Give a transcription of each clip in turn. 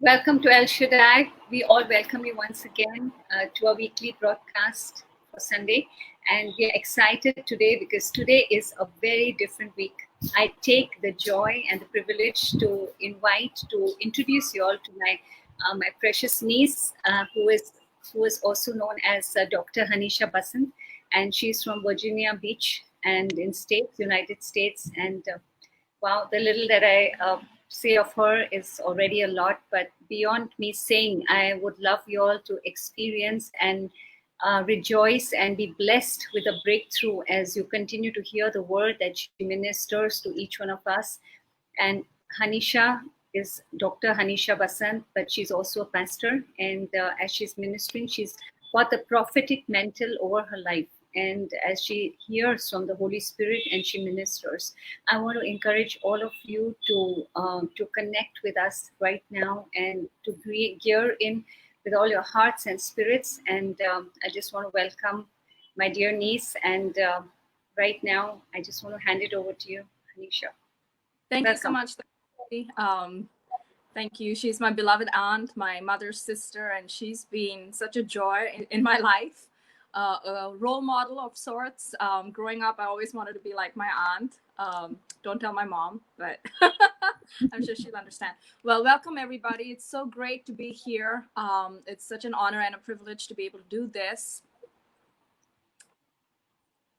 Welcome to El Shaddai. We all welcome you once again to our weekly broadcast for Sunday. And we are excited today because today is a very different week. I take the joy and the privilege to introduce you all to my precious niece, who is also known as Dr. Hanisha Basant, and she's from Virginia Beach and in United States. And wow, the little that I say of her is already a lot. But beyond me saying, I would love you all to experience and rejoice and be blessed with a breakthrough as you continue to hear the word that she ministers to each one of us. And Hanisha is Dr. Hanisha Basant, but she's also a pastor. And as she's ministering, she's got the prophetic mantle over her life. And as she hears from the Holy Spirit and she ministers, I want to encourage all of you to connect with us right now and to gear in with all your hearts and spirits. And I just want to welcome my dear niece. And right now, I just want to hand it over to you, Hanisha. Thank you so much. Thank you. She's my beloved aunt, my mother's sister, and she's been such a joy in my life, a role model of sorts. Growing up, I always wanted to be like my aunt. Don't tell my mom, but I'm sure she'll understand. Well, welcome everybody. It's so great to be here. It's such an honor and a privilege to be able to do this.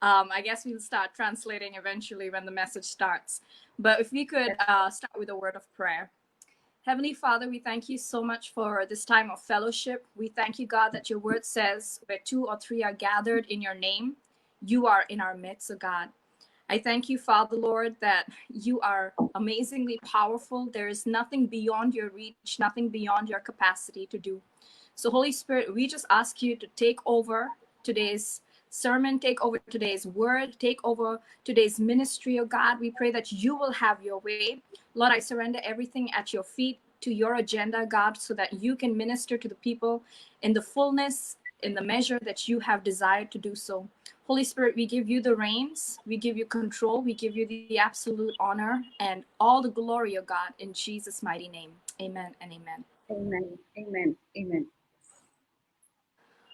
I guess we'll start translating eventually when the message starts. But if we could start with a word of prayer. Heavenly Father, we thank you so much for this time of fellowship. We thank you, God, that your word says where 2 or 3 are gathered in your name, you are in our midst, oh God. I thank you, Father, Lord, that you are amazingly powerful. There is nothing beyond your reach, nothing beyond your capacity to do. So, Holy Spirit, we just ask you to take over today's sermon, take over today's word, take over today's ministry, oh God. We pray that you will have your way. Lord, I surrender everything at your feet to your agenda, God, so that you can minister to the people in the fullness, in the measure that you have desired to do so. Holy Spirit, we give you the reins, we give you control, we give you the absolute honor and all the glory, oh God, in Jesus' mighty name. Amen and amen. Amen, amen, amen.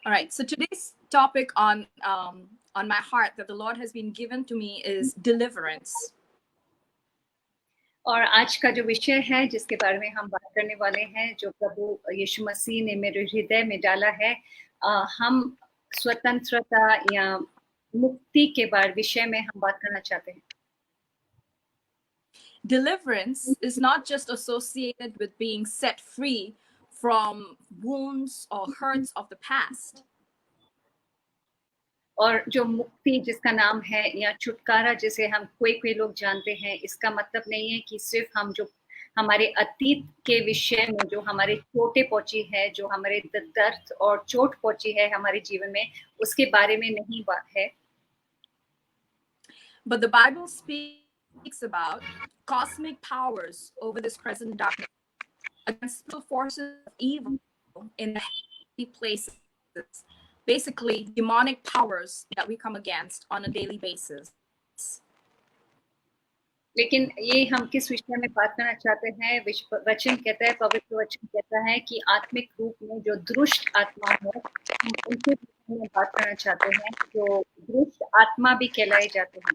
All right, so today's topic on my heart that the Lord has been given to me is deliverance. और आज का जो विषय है जिसके बारे में हम बात करने वाले हैं, जो प्रभु यीशु मसीह ने मेरे हृदय में डाला है, हम स्वतंत्रता या मुक्ति के विषय में हम बात करना चाहते हैं. Deliverance is not just associated with being set free from wounds or hurts of the past. और जो मुक्ति जिसका नाम है या छुटकारा जिसे हम कोई लोग जानते हैं, इसका मतलब नहीं है कि सिर्फ हम जो हमारे अतीत के विषय में जो हमारे चोटें पहुंची है, जो हमारे दर्द और चोट पहुंची है हमारे जीवन में, उसके बारे में नहीं बात है. But the Bible speaks about cosmic powers over this present darkness, against the forces of evil in the heavenly places. Basically, demonic powers that we come against on a daily basis. लेकिन ये हम किस विषय में बात करना चाहते हैं? वचन कहता है, पवित्र वचन कहता है कि आत्मिक रूप में जो दुष्ट आत्मा है, हम उनके विषय में बात करना चाहते हैं, जो दुष्ट आत्मा भी कहलाए जाते हैं.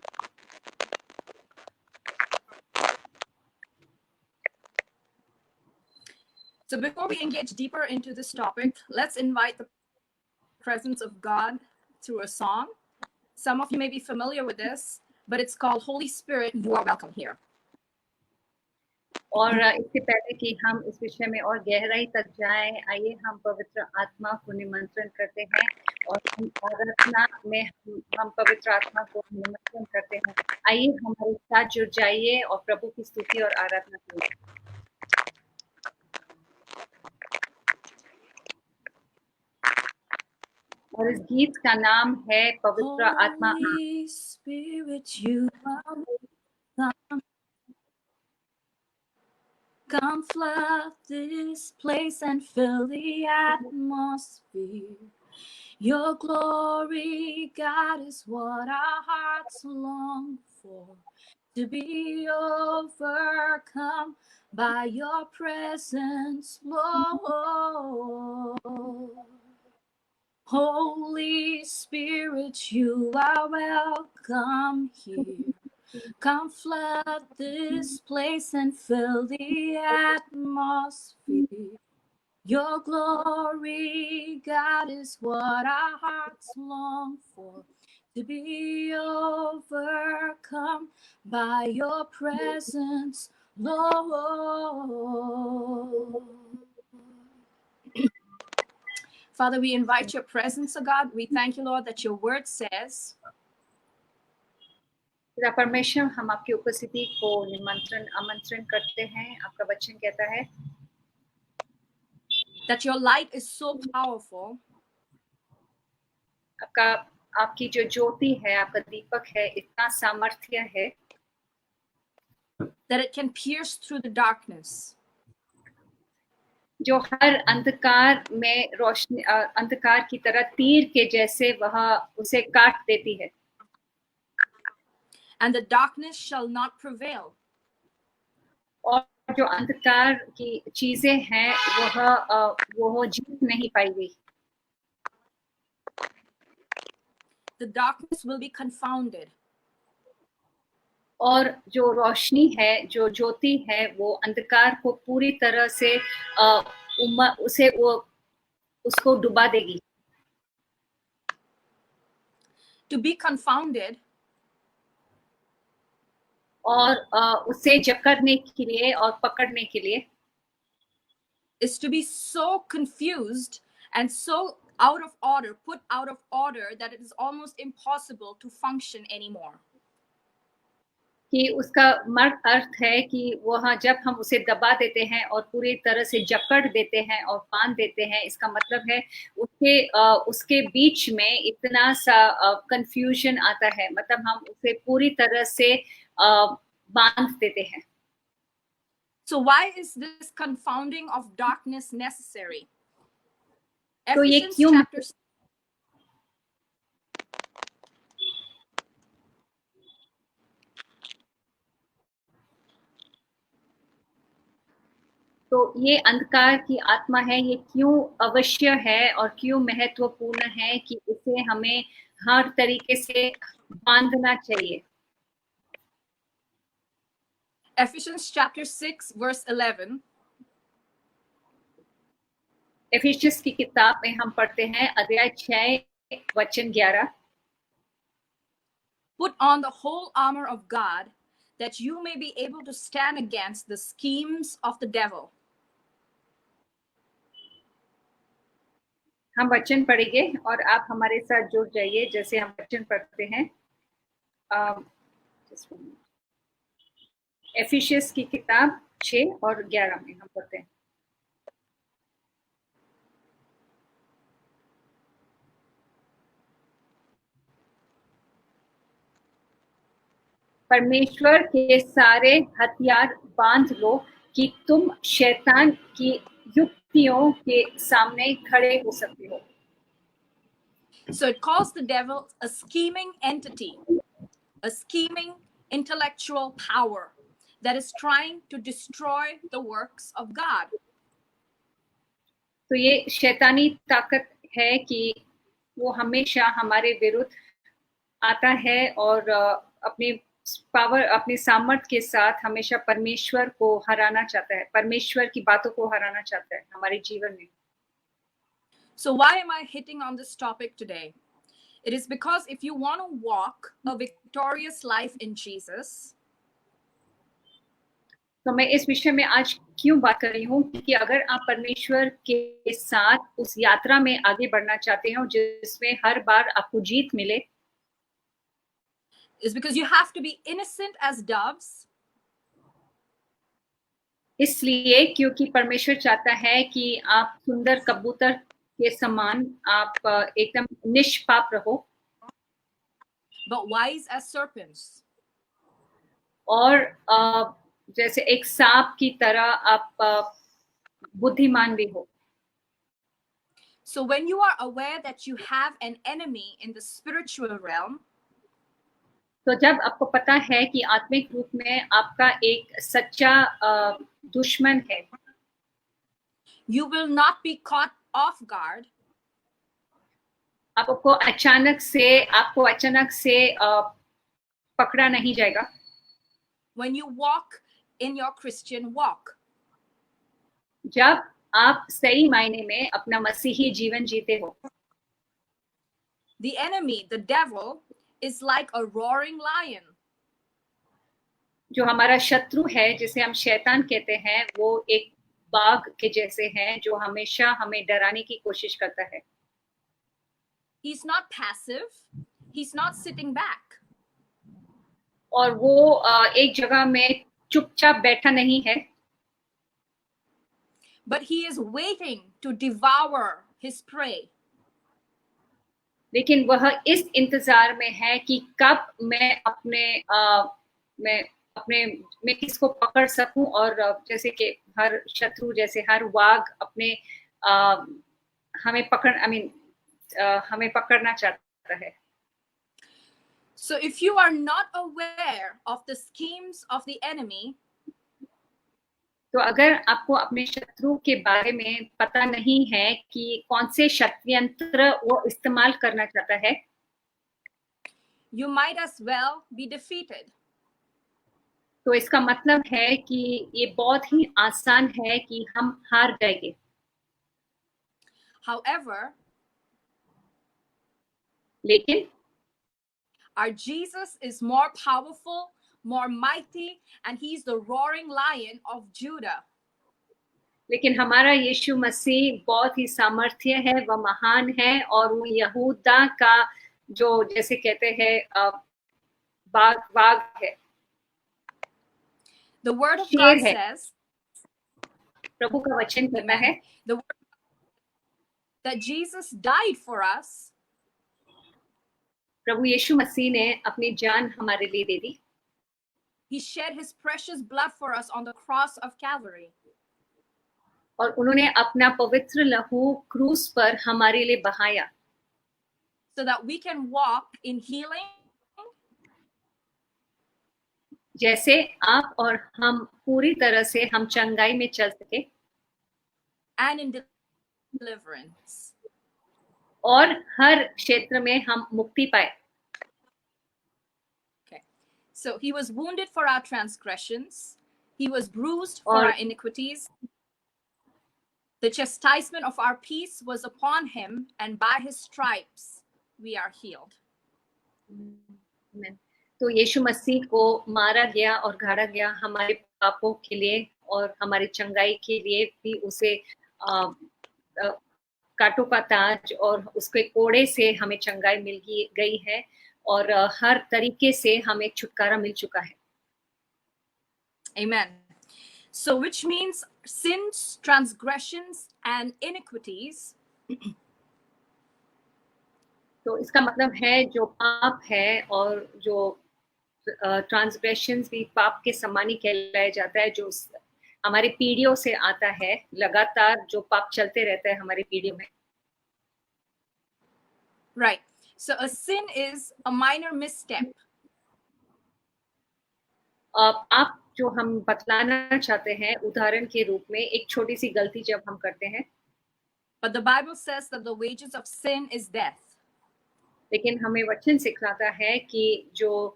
So before we engage deeper into this topic, let's invite the presence of God through a song. Some of you may be familiar with this, but it's called Holy Spirit, You Are Welcome Here. और इससे पहले कि हम इस विषय में और गहराई तक जाएं, आइए हम पवित्र आत्मा को निमंत्रण करते हैं और हम आराधना में हम पवित्र आत्मा को निमंत्रण करते हैं. आइए हमारे साथ जुड़ जाइए और प्रभु की स्तुति और आराधना करें. और इस गीत का नाम है पवित्र आत्मा. Holy Spirit, you are welcome. Come flood this place and fill the atmosphere. Your glory, God, is what our hearts long for. to be overcome by your presence, Lord. Holy Spirit, you are welcome here. Come flood this place and fill the atmosphere. Your glory, God, is what our hearts long for, to be overcome by your presence, Lord. Father, we invite your presence, O God. We thank you, Lord, that your word says, पिता परमेश्वर, हम आपकी उपस्थिति को आमंत्रण करते हैं। आपका वचन कहता है that your light is so powerful आपकी जो ज्योति है, आपका दीपक है, इतना सामर्थ्य है that it can pierce through the darkness. जो हर अंधकार में रोशनी, अंधकार की तरह तीर के जैसे वह उसे काट देती है। And the darkness shall not prevail. और जो अंधकार की चीजें हैं वह जीत नहीं पाएगी। The darkness will be confounded. और जो रोशनी है, जो ज्योति है, वो अंधकार को पूरी तरह से उसको डुबा देगी। To be confounded और उसे जकड़ने के लिए और पकड़ने के लिए is to be so confused and so out of order, put out of order, that it is almost impossible to function anymore. कि उसका अर्थ है कि वह जब हम उसे दबा देते हैं और पूरी तरह से जकड़ देते हैं और बांध देते हैं, इसका मतलब है उसके बीच में इतना सा कंफ्यूजन आता है, मतलब हम उसे पूरी तरह से बांध देते हैं। So why is this confounding of darkness necessary? तो ये Ephesians क्यों chapter तो ये अंधकार की आत्मा है, ये क्यों अवश्य है और क्यों महत्वपूर्ण है कि इसे हमें हर तरीके से बांधना चाहिए। Ephesians chapter 6 verse 11. एफिसियंस की किताब में हम पढ़ते हैं अध्याय 6 वचन 11। Put on the whole armor of God, that you may be able to stand against the schemes of the devil. हम वचन पढ़ेंगे और आप हमारे साथ जुड़ जाइए जैसे हम वचन पढ़ते हैं। एफिसियंस की किताब 6 और 11 में हम पढ़ते हैं। परमेश्वर के सारे हथियार बांध लो कि तुम शैतान की युक्तियों के सामने खड़े हो सकते हो। So it calls the devil a scheming entity, a scheming intellectual power that is trying to destroy the works of God. तो ये शैतानी ताकत है कि वो हमेशा हमारे विरुद्ध आता है और अपनी सामर्थ के साथ हमेशा परमेश्वर को हराना चाहता है, परमेश्वर की बातों को हराना चाहता है हमारे जीवन में। So why am I hitting on this topic today? It is because if you want to walk a victorious life in Jesus, तो मैं इस विषय में आज क्यों बात कर रही हूँ कि अगर आप परमेश्वर के साथ उस यात्रा में आगे बढ़ना चाहते हो जिसमें हर बार आपको जीत मिले, is because you have to be innocent as doves. इसलिए क्योंकि परमेश्वर चाहता है कि आप सुंदर कबूतर के समान आप एकदम निष्पाप रहो, but wise as serpents. और जैसे एक सांप की तरह आप बुद्धिमान भी हो। So when you are aware that you have an enemy in the spiritual realm, तो जब आपको पता है कि आत्मिक रूप में आपका एक सच्चा दुश्मन है, you will not be caught off guard. आपको अचानक से पकड़ा नहीं जाएगा when you walk in your Christian walk. जब आप सही मायने में अपना मसीही जीवन जीते हो. The enemy, the devil, is like a roaring lion. जो हमारा शत्रु है, जिसे हम शैतान कहते हैं, वो एक बाघ के जैसे हैं जो हमेशा हमें डराने की कोशिश करता है. He's not passive. He's not sitting back. और वो एक जगह में चुपचाप बैठा नहीं है, but he is waiting to devour his prey. लेकिन वह इस इंतजार में है कि कब मैं मैं किसको पकड़ सकूं, और जैसे कि हर शत्रु, जैसे हर वाघ अपने हमें पकड़ना चाहता है. So if you are not aware of the schemes of the enemy, तो अगर आपको अपने शत्रु के बारे में पता नहीं है कि कौन से षड्यंत्र वो इस्तेमाल करना चाहता है, you might as well be defeated. तो इसका मतलब है कि ये बहुत ही आसान है कि हम हार जाएंगे. However, लेकिन our Jesus is more powerful, more mighty, and he's the roaring lion of Judah. लेकिन हमारा यीशु मसीह बहुत ही सामर्थ्य है, वह महान है, और वो यहूदा का जो जैसे कहते हैं बाघ है. The word of God है. says, प्रभु का वचन कहता है the word that Jesus died for us. प्रभु यीशु मसीह ने अपनी जान हमारे लिए दे दी. He shed his precious blood for us on the cross of Calvary. और उन्होंने अपना पवित्र लहू क्रूस पर हमारे लिए बहाया, so that we can walk in healing, जैसे आप और हम पूरी तरह से हम चंगाई में चल सके, and in deliverance. और हर क्षेत्र में हम मुक्ति पाए. Okay, so he was wounded for our transgressions, he was bruised for our iniquities. The chastisement of our peace was upon him, and by his stripes we are healed. Amen. तो यीशु मसीह को मारा गया और गाड़ा गया हमारे पापों के लिए, और हमारी चंगाई के लिए भी उसे कांटों का ताज और उसके कोड़े से हमें चंगाई मिल गई है, और हर तरीके से हमें छुटकारा मिल चुका है. Amen. So which means sins, transgressions and iniquities तो इसका मतलब है जो पाप है और जो ट्रांसग्रेशंस भी पाप के समान ही कहलाया जाता है, जो हमारे पीढ़ियों से आता है, लगातार जो पाप चलते रहता है हमारी पीढ़ियों में. Right. So a sin is a minor misstep. आप जो हम बतलाना चाहते हैं उदाहरण के रूप में एक छोटी सी गलती जब हम करते हैं. But the Bible says that the wages of sin is death. लेकिन हमें वचन सिखाता है कि जो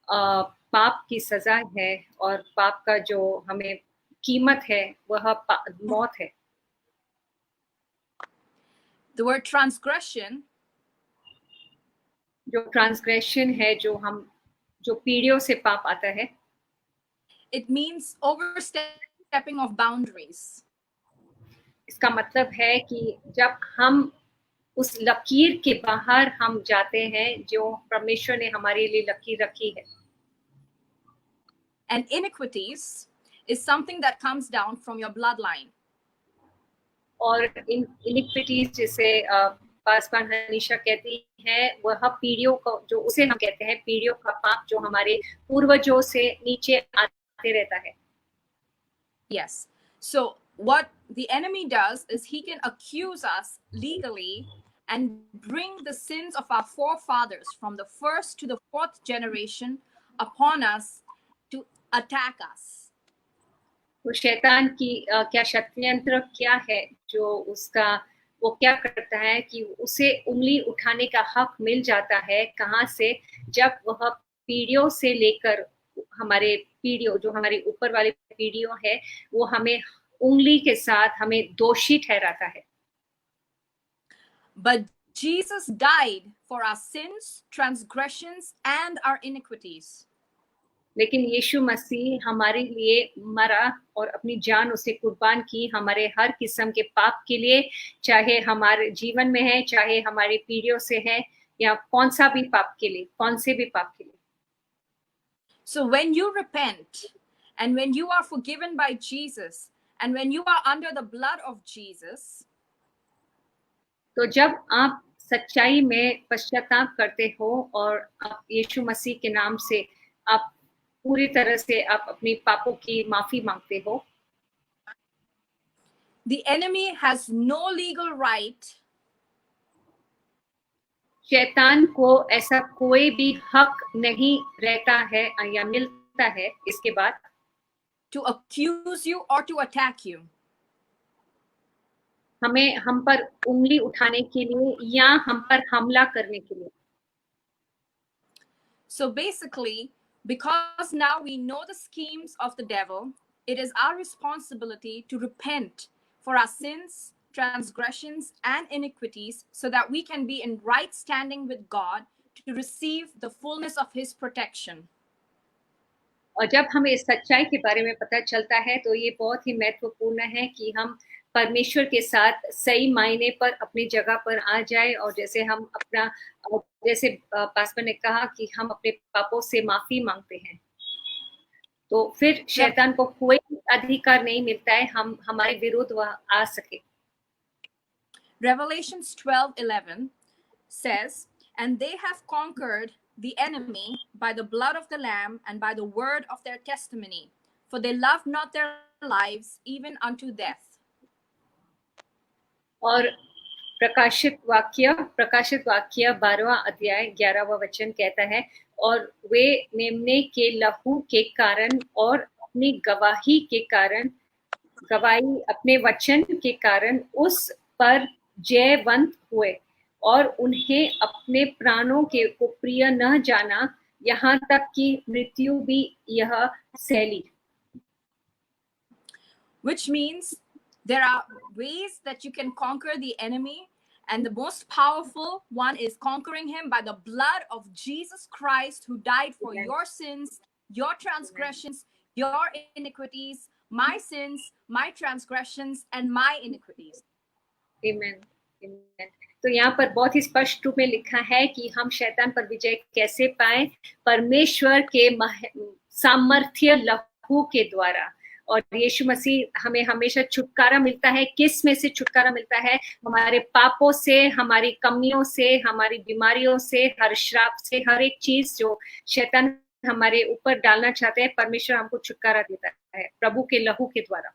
पाप की सजा है और पाप का जो हमें कीमत है वह मौत है. The word transgression, जो ट्रांसग्रेशन है, जो पीढ़ियों से पाप आता है, it means overstepping of boundaries. इसका मतलब है कि जब हम उस लकीर के बाहर हम जाते हैं जो परमेश्वर ने हमारे लिए लकीर रखी है. And iniquities is something that comes down from your bloodline. और iniquities जिसे पासवान हनीशा कहती है, वह पीढ़ियों को, जो उसे हम कहते हैं पीढ़ियों का पाप, जो हमारे पूर्वजों से नीचे आते रहता है. Yes. So what the enemy does is he can accuse us legally and bring the sins of our forefathers from the first to the fourth generation upon us to attack us. तो शैतान की क्या षड्यंत्र क्या है जो उसका वो क्या करता है कि उसे उंगली उठाने का हक मिल जाता है कहाँ से, जब वह पीढ़ियों से लेकर हमारे पीढ़ियों जो हमारी ऊपर वाली पीढ़ियों है वो हमें उंगली के साथ हमें दोषी ठहराता है. But Jesus died for our sins, transgressions, and our iniquities. लेकिन यीशु मसीह हमारे लिए मरा और अपनी जान उसे कुर्बान की हमारे हर किस्म के पाप के लिए, चाहे हमारे जीवन में है, चाहे हमारी पीढ़ियों से है, या कौन सा भी पाप के लिए, कौन से भी पाप के लिए. So when you repent and when you are forgiven by Jesus and when you are under the blood of Jesus, तो जब आप सच्चाई में पश्चाताप करते हो और आप यीशु मसीह के नाम से आप पूरी तरह से आप अपनी पापों की माफी मांगते हो, the enemy has no legal right शैतान को ऐसा कोई भी हक नहीं रहता है या मिलता है इसके बाद to accuse you or to attack you. हमें हम पर उंगली उठाने के लिए या हम पर हमला करने के लिए. So basically, because now we know the schemes of the devil, it is our responsibility to repent for our sins, transgressions, and iniquities so that we can be in right standing with God to receive the fullness of his protection. और जब हमें इस सच्चाई के बारे में पता चलता है तो ये बहुत ही महत्वपूर्ण है कि हम परमेश्वर के साथ सही मायने पर अपनी जगह पर आ जाए, और जैसे हम अपना जैसे पास्टर ने कहा कि हम अपने पापों से माफी मांगते हैं, तो फिर शैतान को कोई अधिकार नहीं मिलता है हम हमारे विरुद्ध वह आ सके. Revelations 12:11 says, and they have conquered the enemy by the blood of the Lamb and by the word of their testimony, for they loved not their lives even unto death. और प्रकाशित वाक्य 12वां अध्याय 11वां वचन कहता है, और वे मेमने के लहू के कारण और अपनी गवाही के कारण, गवाही अपने वचन के कारण उस पर जयवंत हुए, और उन्हें अपने प्राणों के को प्रिय न जाना, यहाँ तक कि मृत्यु भी यह सहली. Which means there are ways that you can conquer the enemy, and the most powerful one is conquering him by the blood of Jesus Christ, who died for Amen. your sins, your transgressions, your iniquities, my sins, my transgressions, and my iniquities. Amen. Amen. तो यहाँ पर बहुत ही स्पष्ट रूप में लिखा है कि हम शैतान पर विजय कैसे पाए, परमेश्वर के सामर्थ्य लहू के द्वारा. और यीशु मसीह हमें हमेशा छुटकारा मिलता है. किस में से छुटकारा मिलता है? हमारे पापों से, हमारी कमियों से, हमारी बीमारियों से, हर श्राप से, हर एक चीज जो शैतान हमारे ऊपर डालना चाहते हैं, परमेश्वर हमको छुटकारा देता है प्रभु के लहू के द्वारा.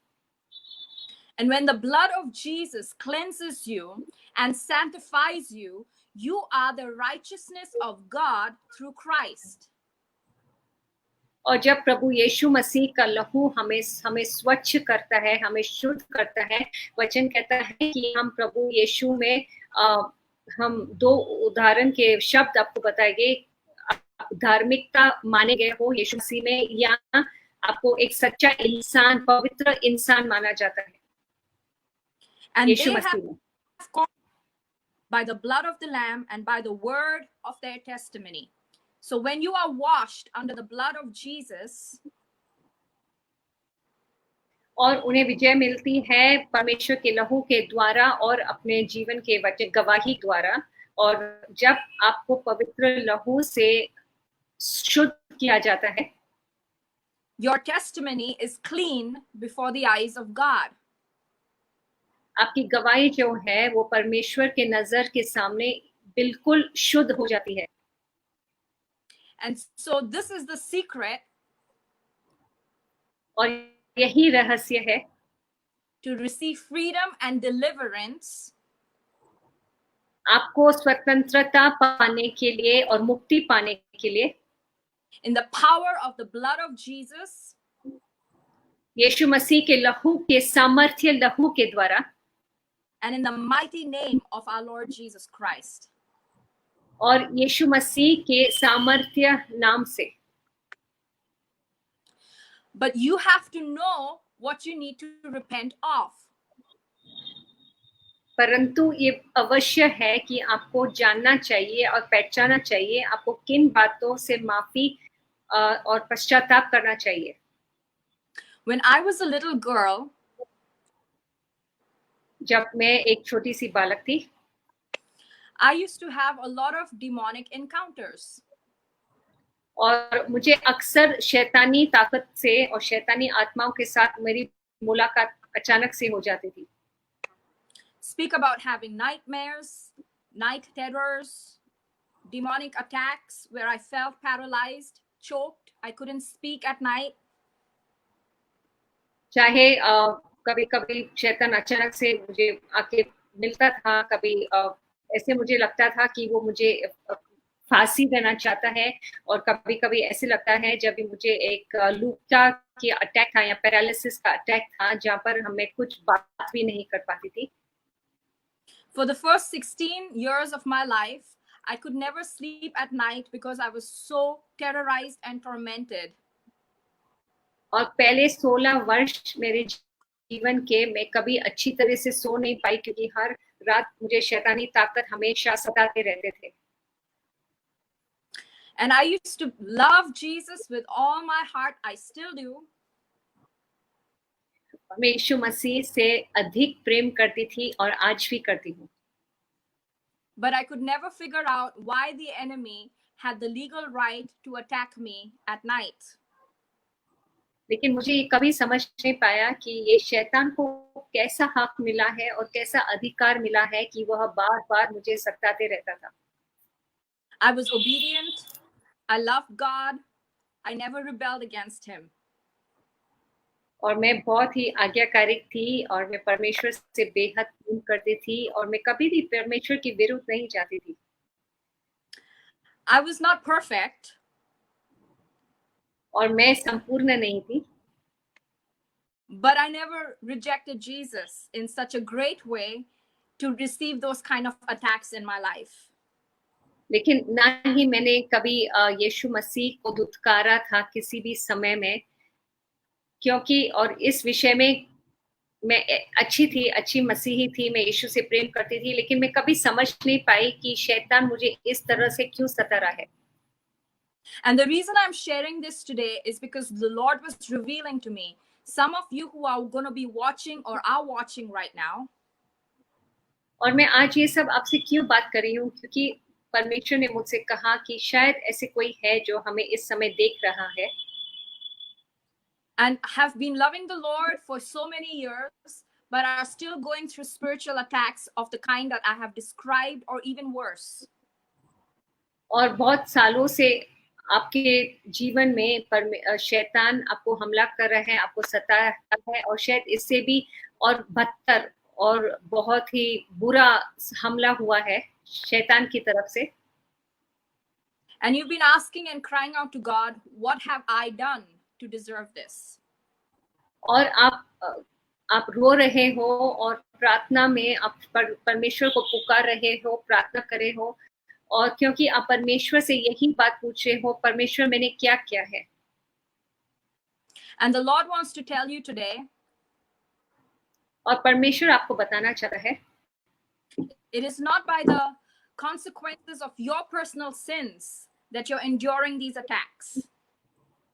And when the blood of Jesus cleanses you and sanctifies you, you are the righteousness of God through Christ. और जब प्रभु यीशु मसीह का लहू हमें स्वच्छ करता है, हमें शुद्ध करता है, वचन कहता है कि हम प्रभु यीशु में हम दो उदाहरण के शब्द आपको बताएंगे. धार्मिकता माने गए हो यीशु मसीह में, या आपको एक सच्चा इंसान, पवित्र इंसान माना जाता है And Yeshu they Masih have में. by the blood of the Lamb and by the word of their testimony. So when you are washed under the blood of Jesus, और उन्हें विजय मिलती है परमेश्वर के लहू के द्वारा और अपने जीवन के वचन गवाही द्वारा. और जब आपको पवित्र लहू से शुद्ध किया जाता है, your testimony is clean before the eyes of God. आपकी गवाही जो है वो परमेश्वर के नजर के सामने बिल्कुल शुद्ध हो जाती है. And so this is the secret और यही रहस्य है to receive freedom and deliverance आपको स्वतंत्रता पाने के लिए और मुक्ति पाने के लिए in the power of the blood of Jesus यीशु मसीह के लहू के सामर्थ्य लहू के द्वारा and in the mighty name of our Lord Jesus Christ. और यीशु मसीह के सामर्थ्य नाम से. But you have to know what you need to repent of. परंतु ये अवश्य है कि आपको जानना चाहिए और पहचानना चाहिए आपको किन बातों से माफी और पश्चाताप करना चाहिए. When I was a little girl, जब मैं एक छोटी सी बालक थी, I used to have a lot of demonic encounters. और मुझे अक्सर शैतानी ताकत से और शैतानी आत्माओं के साथ मेरी मुलाकात अचानक से हो जाती थी. Speak about having nightmares, night terrors, demonic attacks where I felt paralyzed, choked, I couldn't speak at night. चाहे कभी कभी शैतान अचानक से मुझे आके मिलता था, कभी ऐसे मुझे लगता था कि वो मुझे फांसी देना चाहता है, और कभी कभी ऐसे लगता है जब भी मुझे एक लूका की अटैक था या पैरालिसिस का अटैक था जहाँ पर हमें कुछ बात भी नहीं कर पाती थी. For the first 16 years of my life, I could never sleep at night because I was so terrorized and tormented. और पहले 16 वर्ष मेरे जीवन के मैं कभी अच्छी तरह से सो नहीं पाई क्योंकि हर रात मुझे शैतानी ताकत हमेशा सताते रहते थे. And I used to love Jesus with all my heart. I still do. मैं यीशु मसीह से अधिक प्रेम करती थी और आज भी करती हूँ. But I could never figure out why the enemy had the legal right to attack me at night. लेकिन मुझे ये कभी समझ नहीं पाया कि ये शैतान को कैसा हक मिला है और कैसा अधिकार मिला है कि वह बार-बार मुझे सताते रहता था. I was obedient. I loved God. I never rebelled against him. और मैं बहुत ही आज्ञाकारी थी और मैं परमेश्वर से बेहद प्रेम करती थी और मैं कभी भी परमेश्वर के विरुद्ध नहीं जाती थी. I was not perfect. और मैं संपूर्ण नहीं थी. But I never rejected Jesus in such a great way to receive those kind of attacks in my life. लेकिन ना ही मैंने कभी यीशु मसीह को धुतकारा था किसी भी समय में, क्योंकि और इस विषय में मैं अच्छी थी, अच्छी मसीही थी, मैं यीशु से प्रेम करती थी, लेकिन मैं कभी समझ नहीं पाई कि शैतान मुझे इस तरह से क्यों सता रहा है. And the reason I'm sharing this today is because the Lord was revealing to me, some of you who are going to be watching or are watching right now. और मैं आज ये सब आपसे क्यों बात कर रही हूँ, क्योंकि परमेश्वर ने मुझसे कहा कि शायद ऐसे कोई है जो हमें इस समय देख रहा है. And have been loving the Lord for so many years, but are still going through spiritual attacks of the kind that I have described or even worse. और बहुत सालों से आपके जीवन में शैतान आपको हमला कर रहा है, आपको सता रहा है, और शायद इससे भी और बदतर और बहुत ही बुरा हमला हुआ है शैतान की तरफ से. And you've been asking and crying out to God, what have I done to deserve this? और आप रो रहे हो और प्रार्थना में आप परमेश्वर को पुकार रहे हो, प्रार्थना करे हो, और क्योंकि आप परमेश्वर से यही बात पूछ रहे हो, परमेश्वर मैंने क्या किया है. And the Lord wants to tell you today, और परमेश्वर आपको बताना चाहता है, it is not by the consequences of your personal sins that you're enduring these attacks.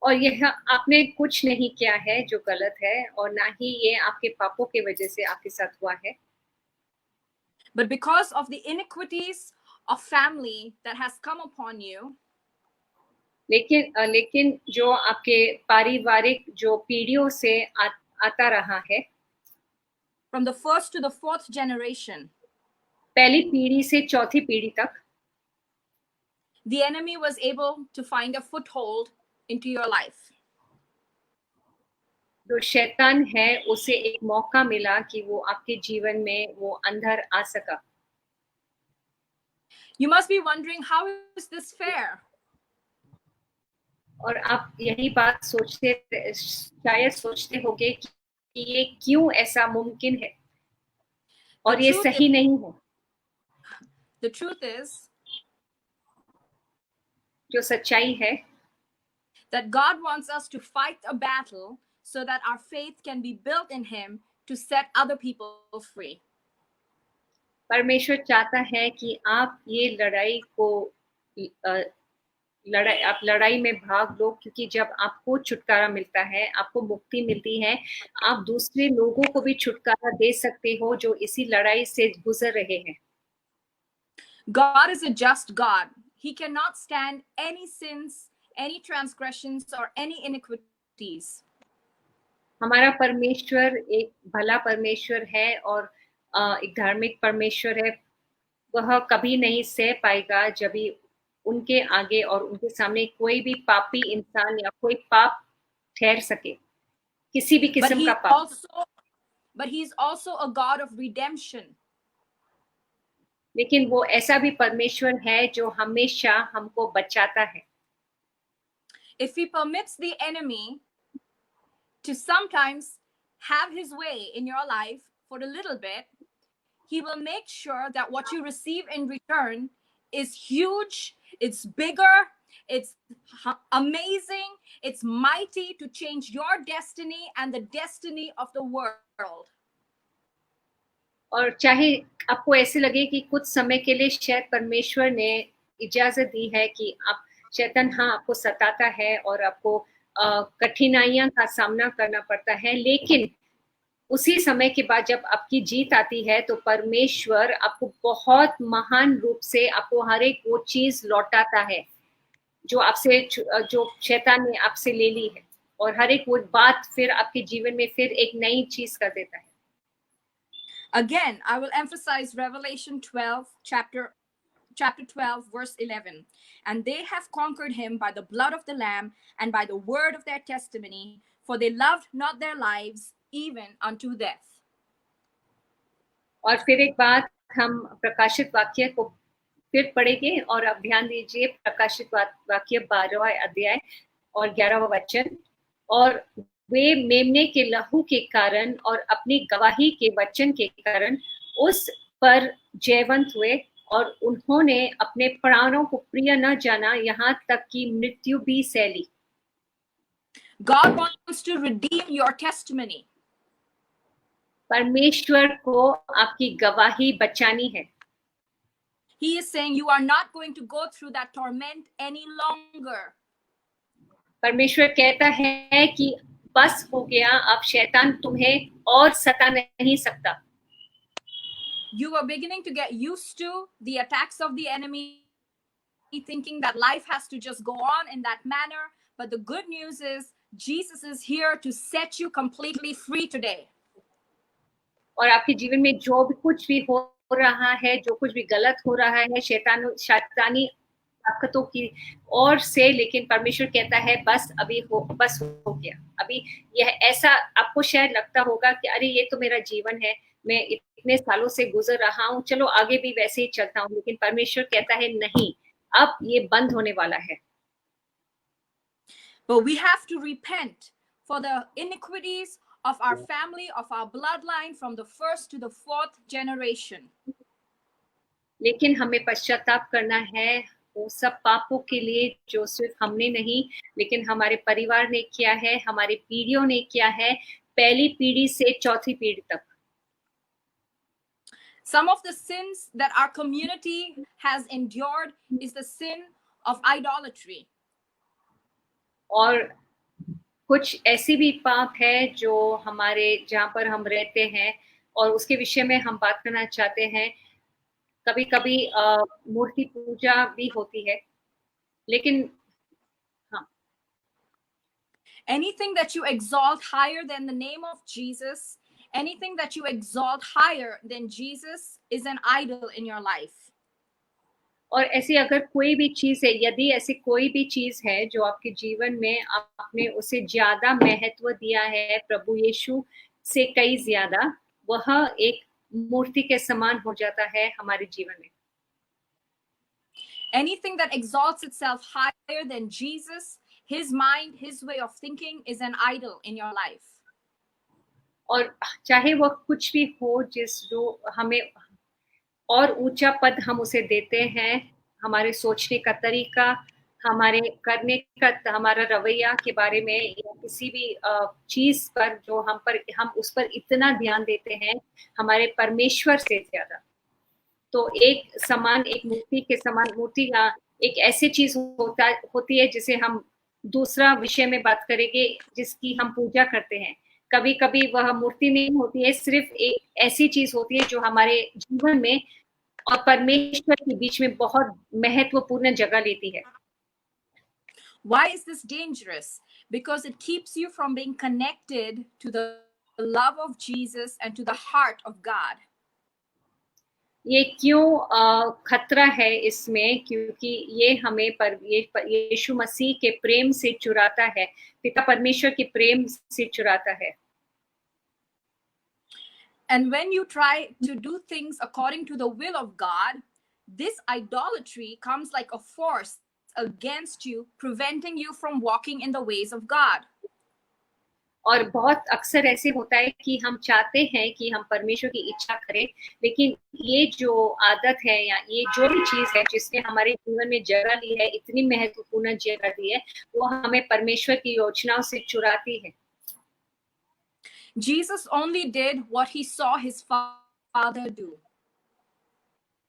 और यह आपने कुछ नहीं किया है जो गलत है, और ना ही ये आपके पापों की वजह से आपके साथ हुआ है. But because of the iniquities of family that has come upon you, लेकिन जो आपके पारिवारिक जो पीढ़ियों से आता रहा है, from the first to the fourth generation, पहली पीढ़ी से चौथी पीढ़ी तक, the enemy was able to find a foothold into your life. जो शैतान है उसे एक मौका मिला कि वो आपके जीवन में वो अंदर आ सका. You must be wondering, how is this fair? और आप यही बात शायद सोचते होंगे कि ये क्यों ऐसा मुमकिन है और ये सही नहीं है। The truth is जो सच्चाई है that God wants us to fight a battle so that our faith can be built in him to set other people free. परमेश्वर चाहता है कि आप ये आप लड़ाई में भाग लो, क्योंकि जब आपको छुटकारा मिलता है, आपको मुक्ति मिलती है, आप दूसरे लोगों को भी छुटकारा दे सकते हो जो इसी लड़ाई से गुजर रहे हैं। God is a just God. He cannot stand any sins, any transgressions, or any iniquities. हमारा परमेश्वर एक भला परमेश्वर है और एक धार्मिक परमेश्वर है। वह कभी नहीं सह पाएगा जब भी उनके आगे और उनके सामने कोई भी पापी इंसान या कोई पाप ठहर सके, किसी भी किस्म का पाप। But he is also a God of redemption. लेकिन वो ऐसा भी परमेश्वर है जो हमेशा हमको बचाता है। If he permits the enemy to sometimes have his way in your life for a little bit, he will make sure that what you receive in return is huge, it's bigger, it's amazing, it's mighty to change your destiny and the destiny of the world. और चाहे आपको ऐसे लगे कि कुछ समय के लिए शायद परमेश्वर ने इजाजत दी है कि आप शैतान आपको सताता है और आपको कठिनाइयां का सामना करना पड़ता है, लेकिन उसी समय के बाद जब आपकी जीत आती है तो परमेश्वर आपको बहुत महान रूप से आपको हर एक वो चीज लौटाता है जो शैतान ने आपसे ले ली है, और हर एक वो बात फिर आपके जीवन में फिर एक नई चीज कर देता है। Again, I will emphasize Revelation 12, chapter 12, verse 11. And they have conquered him by the blood of the Lamb and by the word of their testimony, for they loved not their lives even unto death. और फिर एक बात हम प्रकाशित वाक्य को फिर पढ़ेंगे, और अब ध्यान दीजिए प्रकाशित वाक्य 12वां अध्याय और 11वां वचन। और वे मेमने के लहू के कारण और अपनी गवाही के वचन के कारण उस पर जयवंत हुए, और उन्होंने अपने प्राणों को प्रिय न जाना, यहाँ तक कि मृत्यु भी सह ली। God wants to redeem your testimony. परमेश्वर को आपकी गवाही बचानी है। He is saying you are not going to go through that torment any longer. परमेश्वर कहता है कि बस हो गया, अब शैतान तुम्हें और सता नहीं सकता। You are beginning to get used to the attacks of the enemy, thinking that life has to just go on in that manner. But the good news is Jesus is here to set you completely free today. और आपके जीवन में जो भी कुछ भी हो रहा है, जो कुछ भी गलत हो रहा है शैतानी ताकतों की ओर से, लेकिन परमेश्वर कहता है बस हो गया। अभी यह ऐसा आपको शायद लगता होगा कि अरे ये तो मेरा जीवन है, मैं इतने सालों से गुजर रहा हूँ, चलो आगे भी वैसे ही चलता हूँ, लेकिन परमेश्वर कहता है नहीं, अब ये बंद होने वाला है। But we have to repent for the iniquities of our family, of our bloodline, from the first to the fourth generation. लेकिन हमें पश्चाताप करना है वो सब पापों के लिए जो सिर्फ हमने नहीं, लेकिन हमारे परिवार ने किया है, हमारी पीढ़ियों ने किया है, पहली पीढ़ी से चौथी पीढ़ी तक। Some of the sins that our community has endured is the sin of idolatry. और कुछ ऐसी भी पाप है जो हमारे जहाँ पर हम रहते हैं, और उसके विषय में हम बात करना चाहते हैं। कभी कभी मूर्ति पूजा भी होती है, लेकिन हाँ, anything that you exalt higher than the name of Jesus, anything that you exalt higher than Jesus is an idol in your life. और ऐसी अगर कोई भी चीज है, यदि ऐसी कोई भी चीज है जो आपके जीवन में आपने उसे ज्यादा महत्व दिया है, प्रभु यीशु से कई ज्यादा, वह एक मूर्ति के समान हो जाता है हमारे जीवन में। Anything that exalts itself higher than Jesus, his mind, his way of thinking is an idol in your life. और चाहे वह कुछ भी हो, जो हमें और ऊंचा पद हम उसे देते हैं, हमारे सोचने का तरीका, हमारे करने का, हमारा रवैया के बारे में, या किसी भी चीज पर जो हम उस पर इतना ध्यान देते हैं हमारे परमेश्वर से ज्यादा, तो एक मूर्ति के समान, मूर्ति एक ऐसी चीज होती है जिसे हम दूसरा विषय में बात करेंगे, जिसकी हम पूजा करते हैं। कभी कभी वह मूर्ति नहीं होती है, सिर्फ एक ऐसी चीज होती है जो हमारे जीवन में और परमेश्वर के बीच में बहुत महत्वपूर्ण जगह लेती है। Why is this dangerous? Because it keeps you from being connected to the love of Jesus and to the heart of God. ये क्यों खतरा है इसमें? क्योंकि ये हमें यीशु मसीह के प्रेम से चुराता है, पिता परमेश्वर के प्रेम से चुराता है। And when you try to do things according to the will of God, this idolatry comes like a force against you, preventing you from walking in the ways of God. और बहुत अक्सर ऐसे होता है कि हम चाहते हैं कि हम परमेश्वर की इच्छा करें, लेकिन ये जो आदत है या ये जो भी चीज है जिसने हमारे जीवन में जगह ली है, इतनी महत्वपूर्ण जगह दी है, वो हमें परमेश्वर की योजनाओं से चुराती है। Jesus only did what he saw his father do.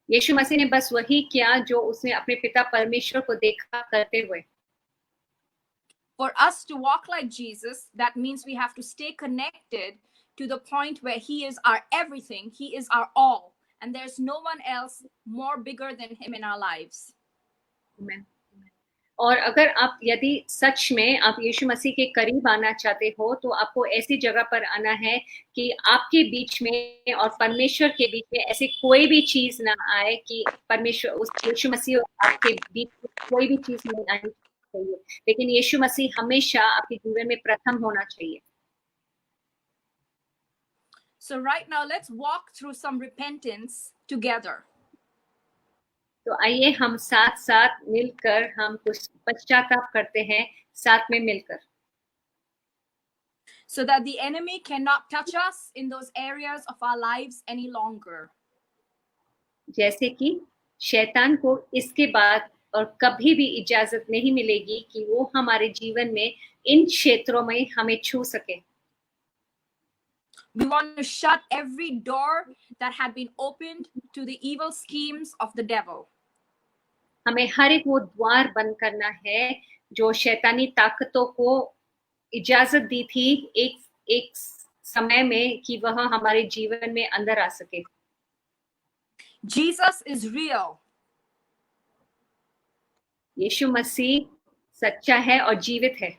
यीशु मसीह ने बस वही किया जो उसने अपने पिता परमेश्वर को देखा करते हुए। For us to walk like Jesus, that means we have to stay connected to the point where he is our everything, he is our all, and there's no one else more bigger than him in our lives. Amen. और अगर आप यदि सच में आप यीशु मसीह के करीब आना चाहते हो, तो आपको ऐसी जगह पर आना है कि आपके बीच में और परमेश्वर के बीच में ऐसे कोई भी चीज ना आए कि परमेश्वर, उस यीशु मसीह और आपके बीच में कोई भी चीज नहीं आनी चाहिए, लेकिन यीशु मसीह हमेशा आपके जीवन में प्रथम होना चाहिए। So right now let's walk through some repentance together. तो आइए हम साथ साथ मिलकर हम कुछ पश्चाताप करते हैं, साथ में मिलकर, so that the enemy cannot touch us in those areas of our lives any longer. जैसे कि शैतान को इसके बाद और कभी भी इजाजत नहीं मिलेगी कि वो हमारे जीवन में इन क्षेत्रों में हमें छू सके। We want to shut every door that had been opened to the evil schemes of the devil. हमें हर एक वो द्वार बंद करना है जो शैतानी ताकतों को इजाजत दी थी एक समय में कि वह हमारे जीवन में अंदर आ सके। Jesus is real. यीशु मसीह सच्चा है और जीवित है।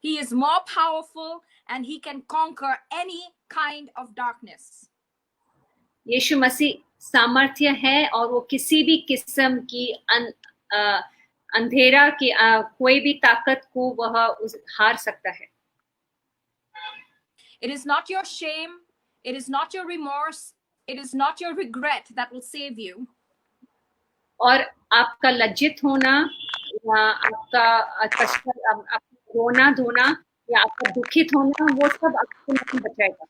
He is more powerful and he can conquer any kind of darkness. यीशु मसीह सामर्थ्य है और वो किसी भी किस्म की अंधेरा की कोई भी ताकत को वह हार सकता है। It is not your shame, it is not your remorse, it is not your regret that will save you. और आपका लज्जित होना या आपका रोना धोना या आपका दुखित होना, वो सब आपको नहीं बचाएगा।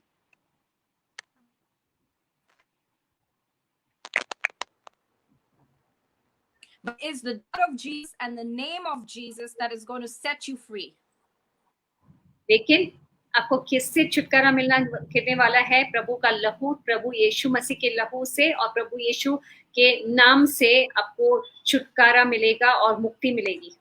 But it's the blood of Jesus and the name of Jesus that is going to set you free. लेकिन आपको किससे छुटकारा मिलने वाला है? प्रभु का लहू, प्रभु यीशु मसीह के लहू से और प्रभु यीशु के नाम से आपको छुटकारा मिलेगा और मुक्ति मिलेगी।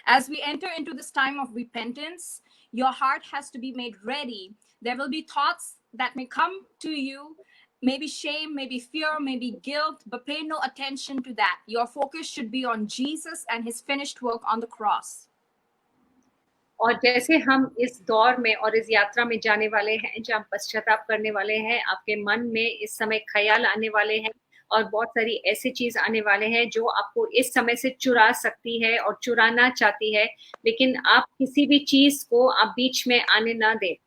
As we enter into this time of repentance, your heart has to be made ready. There will be thoughts that may come to you, maybe shame, maybe fear, maybe guilt, but pay no attention to that. Your focus should be on Jesus and his finished work on the cross. और जैसे हम इस दौर में और इस यात्रा में जाने वाले हैं, जहाँ हम पश्चाताप करने वाले हैं, आपके मन में इस समय ख्याल आने वाले हैं और बहुत सारी ऐसी चीज आने वाले हैं जो आपको इस समय से चुरा सकती है और चुराना चाहती है, लेकिन आप किसी भी चीज को आप बीच में आने ना दे।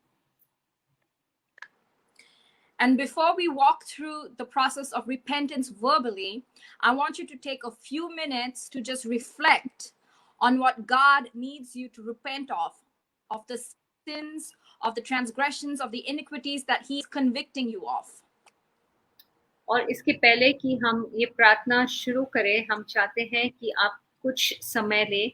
And before we walk through the process of repentance verbally, I want you to take a few minutes to just reflect on what God needs you to repent of the sins, of the transgressions, of the iniquities that He's convicting you of. और इसके पहले कि हम ये प्रार्थना शुरू करें, हम चाहते हैं कि आप कुछ समय लें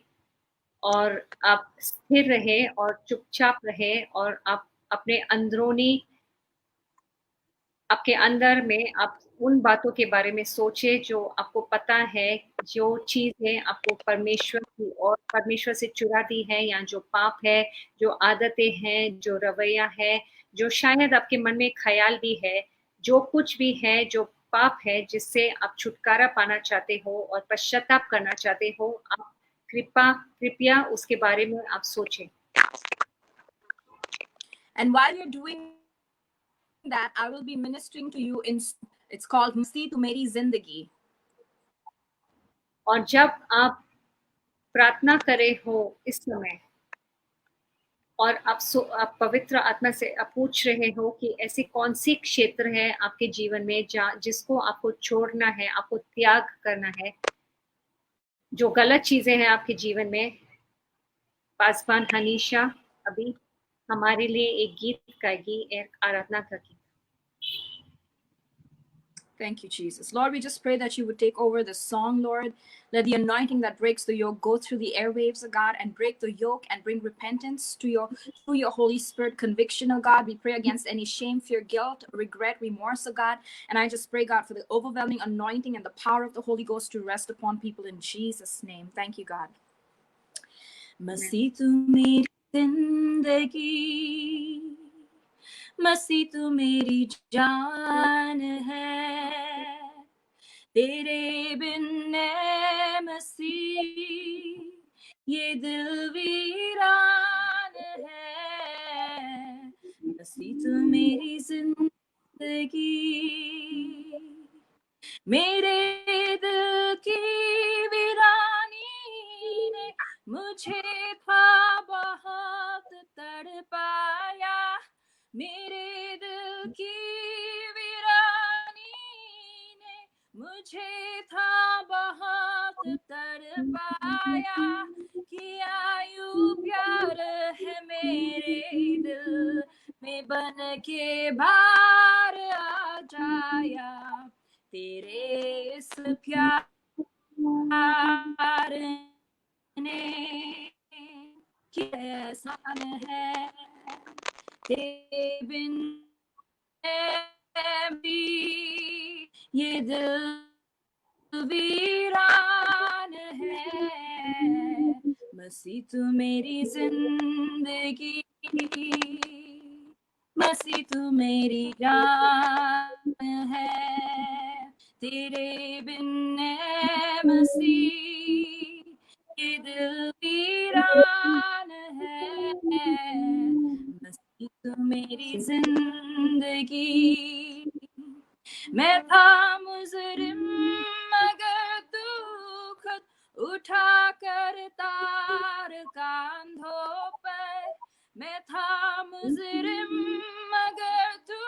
और आप स्थिर रहें और चुपचाप रहें और आप अपने अंदरूनी, आपके अंदर में आप उन बातों के बारे में सोचें जो आपको पता है, जो चीज़ें आपको परमेश्वर की और परमेश्वर से चुरा दी है, या जो पाप है, जो आदतें हैं, जो रवैया है, जो शायद आपके मन में ख्याल भी है, जो कुछ भी है, जो पाप है जिससे आप छुटकारा पाना चाहते हो और पश्चाताप करना चाहते हो, आप कृपया उसके बारे में आप सोचें. And while you're doing that, I will be ministering to you it's called Masti Tu Meri Zindagi. और जब आप प्रार्थना करे हो इस समय और आप पवित्र आत्मा से आप पूछ रहे हो कि ऐसी कौन सी क्षेत्र है आपके जीवन में जिसको आपको छोड़ना है, आपको त्याग करना है, जो गलत चीजें हैं आपके जीवन में, पासवान हनीशा अभी हमारे लिए एक गीत गाएगी, एक आराधना का गीत. Thank you, Jesus. Lord, we just pray that you would take over the song, Lord. Let the anointing that breaks the yoke go through the airwaves, oh God, and break the yoke and bring repentance to through your Holy Spirit conviction, oh God. We pray against any shame, fear, guilt, regret, remorse, oh God. And I just pray, God, for the overwhelming anointing and the power of the Holy Ghost to rest upon people in Jesus' name. Thank you, God. Masi tu meri zindagi, मसीह तू मेरी जान है, तेरे बिन ऐ मसीह ये दिल वीरान है, मसीह तू मेरी जिंदगी, मेरे दिल की वीरानी ने मुझे था बहुत तड़पाया, मेरे दिल की वीरानी ने मुझे था बहुत तड़पाया, किया यूं प्यार है मेरे दिल में बन के बाहर आ जाया, तेरे इस प्यार ने कैसा है, तेरे बिन भी ये दिल वीरान है, मसीह तू मेरी जिंदगी, मसीह तू मेरी जान है, तेरे बिन ऐ मसीह ये दिल वीरान है, मसीह तू मेरी जिंदगी, मैं था मुजरिम मगर तू खुद उठा कर तार कांधों पर, मैं था मुजरिम मगर तू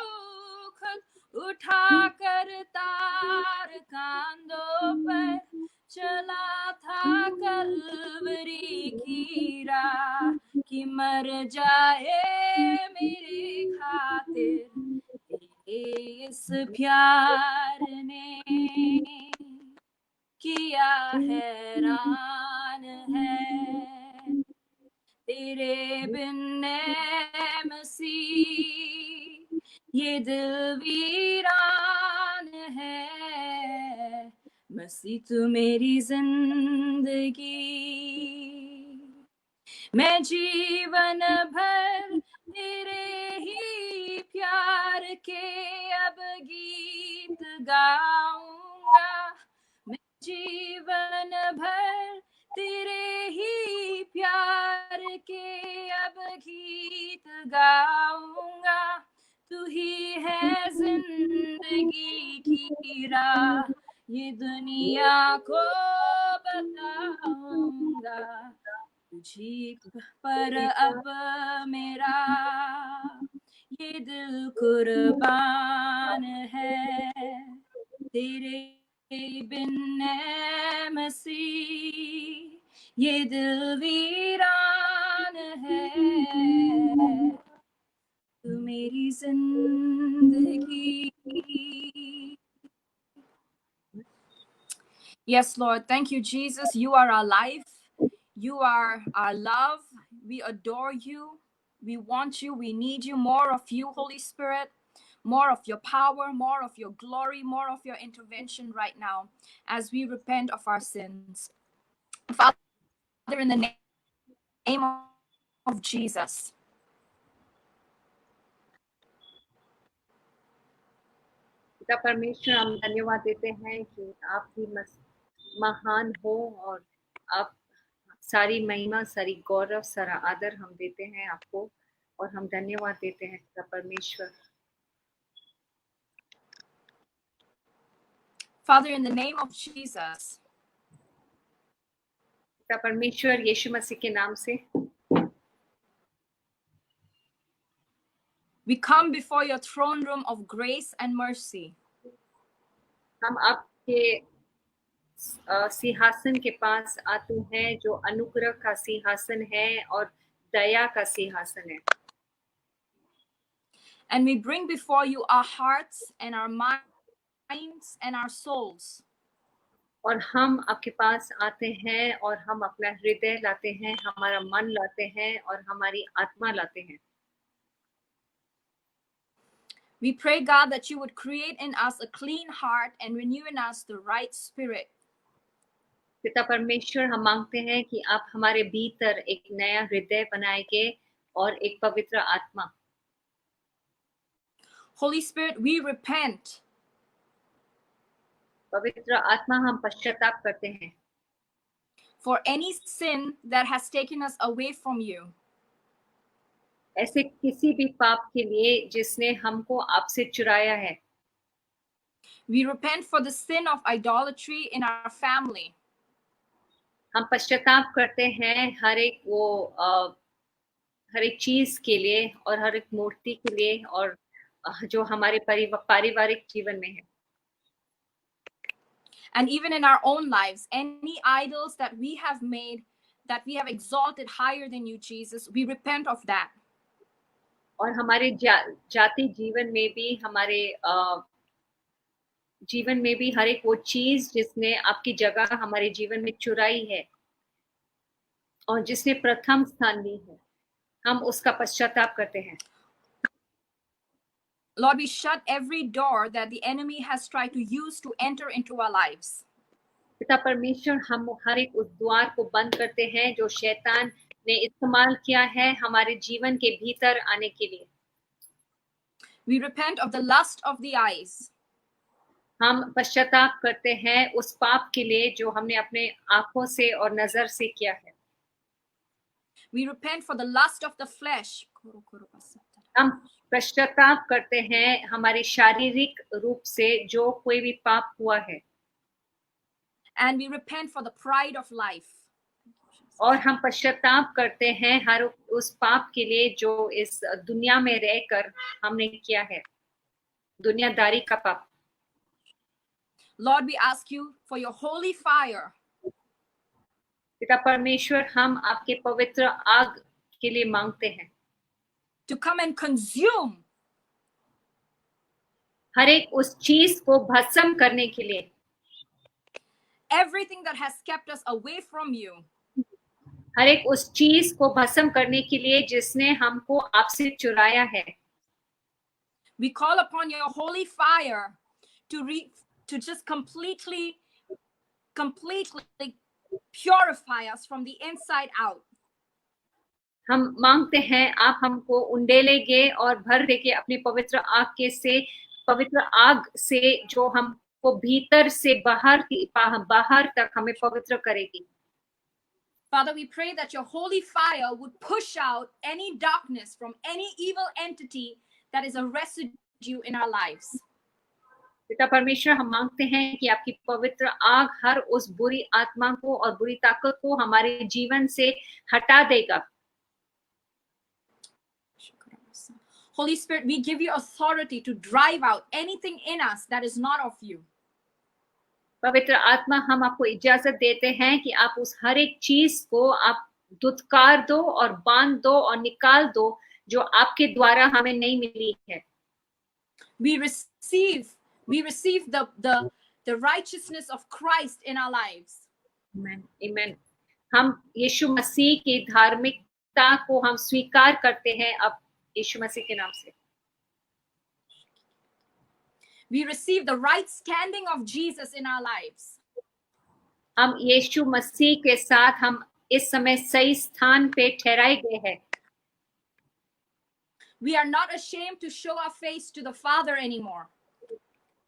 खुद उठा कर तार कांधों पर, चला था कल्वरी की राह कि मर जाए मेरे खातिर, इस प्यार ने किया हैरान है, तेरे बिन ऐ मसीह ये दिल वीरान है, मसीह तू मेरी जिंदगी, मैं जीवन भर तेरे ही प्यार के अब गीत गाऊंगा, मैं जीवन भर तेरे ही प्यार के अब गीत गाऊंगा, तू ही है जिंदगी की राह ये दुनिया को बताऊंगा, तुझी पर अब मेरा ये दिल कुर्बान है तेरे बिन ऐ मसीह, ये दिल वीरान है तू मेरी जिंदगी. Yes, Lord. Thank you, Jesus. You are our life. You are our love. We adore you. We want you. We need you. More of you, Holy Spirit. More of your power, more of your glory, more of your intervention right now as we repent of our sins. Father, in the name of Jesus. पिता परमेश्वर, हम धन्यवाद देते हैं कि आप ही महान हो और आप सारी महिमा, सारी गौरव, सारा आदर हम देते हैं आपको और हम धन्यवाद देते हैं पिता परमेश्वर. Father, in the name of Jesus. पिता परमेश्वर, यीशु मसीह के नाम से we come before your throne room of grace and mercy. हम आपके सिंहासन के पास आते हैं जो अनुग्रह का सिंहासन है और दया का सिंहासन है. And we bring before you our hearts and our minds and our souls. और हम आपके पास आते हैं और हम अपना हृदय लाते हैं, हमारा मन लाते हैं और हमारी आत्मा लाते हैं. We pray, God, that you would create in us a clean heart and renew in us the right spirit. पिता परमेश्वर, हम मांगते हैं कि आप हमारे भीतर एक नया हृदय बनाएंगे और एक पवित्र आत्मा. Holy Spirit, we repent. पवित्र आत्मा, हम पश्चाताप करते हैं for any sin that has taken us away from you. ऐसे किसी भी पाप के लिए जिसने हमको आपसे चुराया है. We repent for the sin of idolatry in our family. हम पश्चाताप करते हैं हर एक चीज के लिए और हर एक मूर्ति के लिए और जो हमारे पारिवारिक जीवन में है. And even in our own lives, any idols that we have made, that we have exalted higher than you, Jesus, we repent of that. और हमारे जाति जीवन में भी, हमारे जीवन में भी हर एक वो चीज जिसने आपकी जगह हमारे जीवन में चुराई है और जिसने प्रथम स्थान ली है, हम उसका पश्चाताप करते हैं. Lord, we shut every door that the enemy has tried to use to enter into our lives. पिता परमेश्वर, हम हर एक उस द्वार को बंद करते हैं जो शैतान ने इस्तेमाल किया है हमारे जीवन के भीतर आने के लिए. We repent of the lust of the eyes. हम पश्चाताप करते हैं उस पाप के लिए जो हमने अपने आंखों से और नजर से किया है. We repent for the lust of the flesh. हम पश्चाताप करते हैं हमारे शारीरिक रूप से जो कोई भी पाप हुआ है. And we repent for the pride of life. और हम पश्चाताप करते हैं हर उस पाप के लिए जो इस दुनिया में रहकर हमने किया है, दुनियादारी का पाप. Lord, we ask you for your holy fire. पिता परमेश्वर, हम आपके पवित्र आग के लिए मांगते हैं to come and consume हर एक उस चीज को भस्म करने के लिए, everything that has kept us away from you. हर एक उस चीज को भस्म करने के लिए जिसने हमको आपसे चुराया है. We call upon your holy fire to just completely purify us from the inside out. हम मांगते हैं आप हमको उंडेलेंगे और भर देंगे अपनी पवित्र आग के से, पवित्र आग से जो हमको भीतर से बाहर तक हमें पवित्र करेगी. Father, we pray that your holy fire would push out any darkness from any evil entity that is a residue in our lives. पिता परमेश्वर, हम मांगते हैं कि आपकी पवित्र आग हर उस बुरी आत्मा को और बुरी ताकत को हमारे जीवन से हटा देगा. Holy Spirit, we give you authority to drive out anything in us that is not of you. पवित्र आत्मा, हम आपको इजाजत देते हैं कि आप उस हर एक चीज को आप दुत्कार दो और बांध दो और निकाल दो जो आपके द्वारा हमें नहीं मिली है. We receive the righteousness of Christ in our lives. Amen. Amen. हम यीशु मसीह की धार्मिकता को हम स्वीकार करते हैं अब यीशु मसीह के नाम से. We receive the right standing of Jesus in our lives. हम यीशु मसीह के साथ हम इस समय सही स्थान पे ठहराए गए हैं. We are not ashamed to show our face to the Father anymore.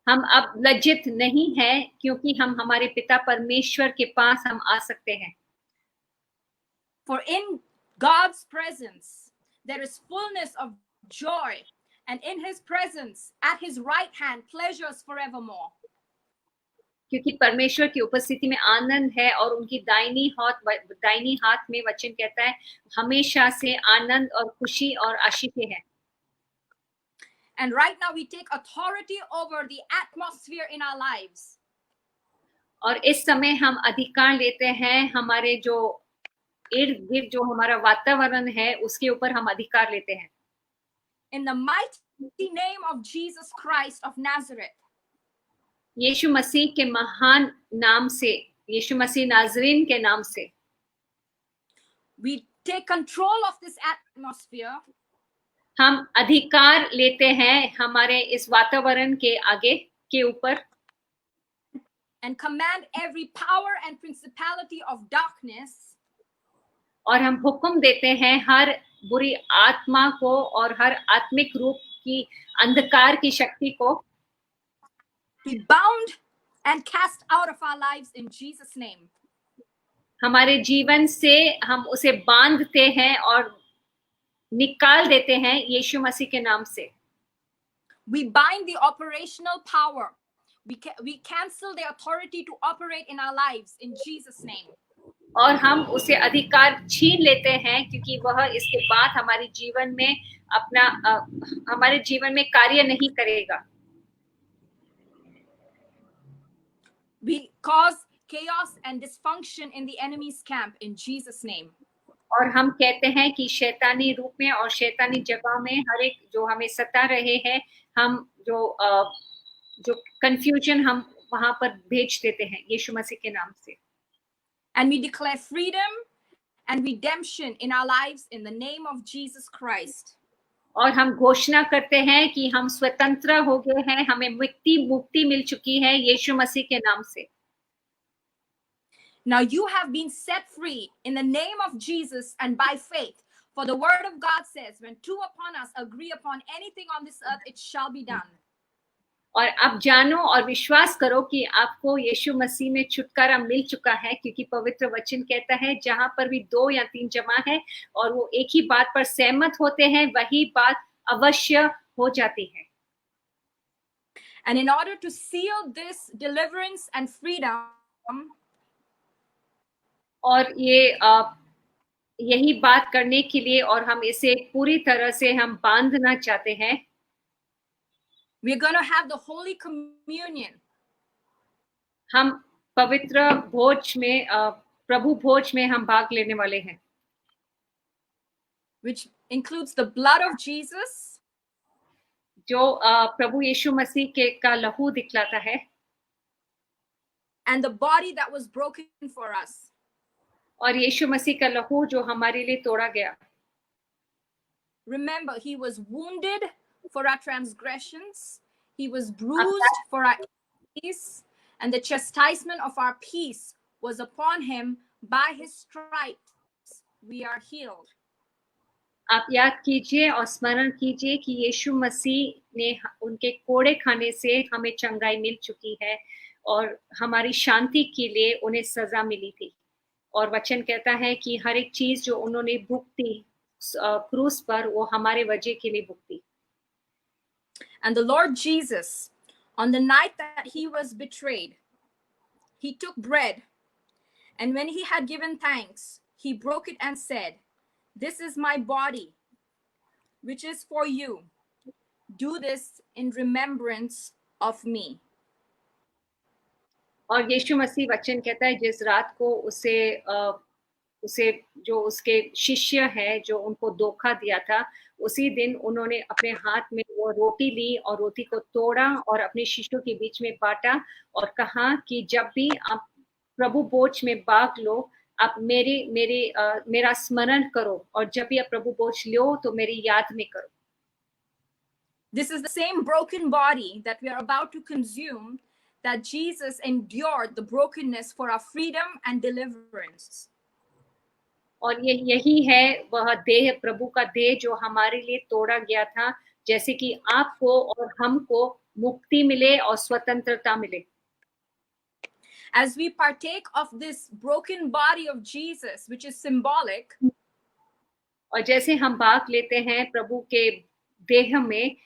हम अब लज्जित नहीं हैं क्योंकि हम हमारे पिता परमेश्वर के पास हम आ सकते हैं. For in God's presence there is fullness of joy, and in his presence at his right hand pleasures forevermore. क्योंकि परमेश्वर की उपस्थिति में आनंद है और उनकी दाहिनी हाथ में वचन कहता है हमेशा से आनंद और खुशी और आशीषें हैं. And right now we take authority over the atmosphere in our lives. और इस समय हम अधिकार लेते हैं हमारे जो इर्द गिर्द जो हमारा वातावरण है उसके ऊपर हम अधिकार लेते हैं. In the mighty name of Jesus Christ of Nazareth. यीशु मसीह के महान नाम से, यीशु मसीह नाज़रीन के नाम से. We take control of this atmosphere. हम अधिकार लेते हैं हमारे इस वातावरण के आगे के ऊपर. And command every power and principality of darkness. और हम हुक्म देते हैं हर बुरी आत्मा को और हर आत्मिक रूप की अंधकार की शक्ति को be bound and cast out of our lives in Jesus' name. हमारे जीवन से हम उसे बांधते हैं और निकाल देते हैं यीशु मसीह के नाम से. We bind the operational power. We cancel the authority to operate in our lives in Jesus' name. और हम उसे अधिकार छीन लेते हैं क्योंकि वह इसके बाद हमारे जीवन में कार्य नहीं करेगा. We cause chaos and dysfunction in the enemy's camp in Jesus' name. और हम कहते हैं कि शैतानी रूप में और शैतानी जगह में हर एक जो हमें सता रहे हैं हम जो कंफ्यूजन हम वहां पर भेज देते हैं यीशु मसीह के नाम से. And we declare freedom and redemption in our lives in the name of Jesus Christ. और हम घोषणा करते हैं कि हम स्वतंत्र हो गए हैं, हमें मुक्ति मिल चुकी है यीशु मसीह के नाम से. Now you have been set free in the name of Jesus and by faith. For the word of God says, when two upon us agree upon anything on this earth, it shall be done. और अब जानो और विश्वास करो कि आपको यीशु मसीह में छुटकारा मिल चुका है क्योंकि पवित्र वचन कहता है जहां पर भी 2 या 3 जमा है और वो एक ही बात पर सहमत होते हैं वही बात अवश्य हो जाती है. And in order to seal this deliverance and freedom, और यही बात करने के लिए और हम इसे पूरी तरह से हम बांधना चाहते हैं. we're going to have the Holy Communion. हम पवित्र भोज में प्रभु भोज में हम भाग लेने वाले हैं. Which includes the blood of Jesus. जो प्रभु यीशु मसीह का लहू दिखलाता है. And the body that was broken for us. और यीशु मसीह का लहू जो हमारे लिए तोड़ा गया. Remember, he was wounded for our transgressions. He was bruised for our iniquities, and the chastisement of our peace was upon him. By his stripes we are healed. आप याद कीजिए और स्मरण कीजिए कि यीशु मसीह ने उनके कोड़े खाने से हमें चंगाई मिल चुकी है और हमारी शांति के लिए उन्हें सजा मिली थी. और वचन कहता है कि हर एक चीज जो उन्होंने भुगती क्रूस पर वो हमारे वजह के लिए भुगती. And the Lord Jesus, on the night that he was betrayed, he took bread, and when he had given thanks, he broke it and said, "This is my body, which is for you. do this in remembrance of me. और यीशु मसीह वचन कहता है जिस रात को उसे जो उसके शिष्य हैं जो उनको धोखा दिया था, उसी दिन उन्होंने अपने हाथ में वो रोटी ली और रोटी को तोड़ा और अपने शिष्यों के बीच में बांटा और कहा कि जब भी आप प्रभु भोज में भाग लो, आप मेरा स्मरण करो, और जब भी आप प्रभु भोज लो तो मेरी याद में करो. This is the same broken body that we are about to consume, that Jesus endured the brokenness for our freedom and deliverance. और यही है वह देह, प्रभु का देह जो हमारे लिए तोड़ा गया था, जैसे कि आपको और हमको मुक्ति मिले और स्वतंत्रता मिले. As we partake of this broken body of Jesus, which is symbolic, और जैसे हम भाग लेते हैं प्रभु के देह में,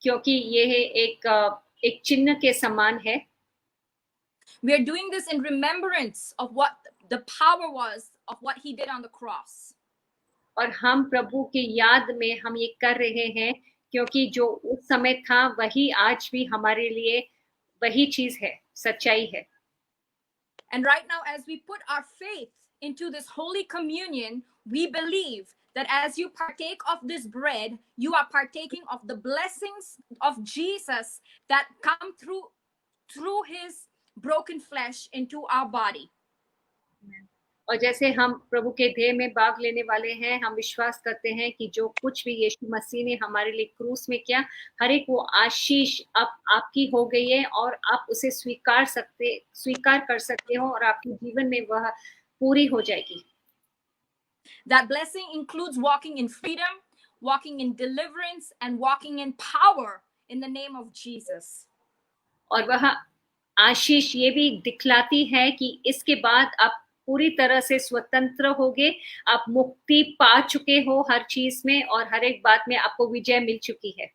क्योंकि यह एक चिन्ह के समान है. We are doing this in remembrance of what the power was of what he did on the cross. और हम प्रभु की याद में हम ये कर रहे हैं, क्योंकि जो उस समय था वही आज भी हमारे लिए वही चीज है, सच्चाई है. And right now, as we put our faith into this Holy Communion, we believe that as you partake of this bread, you are partaking of the blessings of Jesus that come through his broken flesh into our body. और जैसे हम प्रभु के देह में भाग लेने वाले हैं, हम विश्वास करते हैं कि जो कुछ भी यीशु मसीह ने हमारे लिए क्रूस में किया, हर एक वो आशीष अब आपकी हो गई है और आप उसे स्वीकार कर सकते हो और आपके जीवन में वह पूरी हो जाएगी. That blessing includes walking in freedom, walking in deliverance, and walking in power in the name of Jesus. और वह आशीष ये भी दिखलाती है कि इसके बाद आप पूरी तरह से स्वतंत्र होगे, आप मुक्ति पा चुके हो हर चीज में और हर एक बात में आपको विजय मिल चुकी है.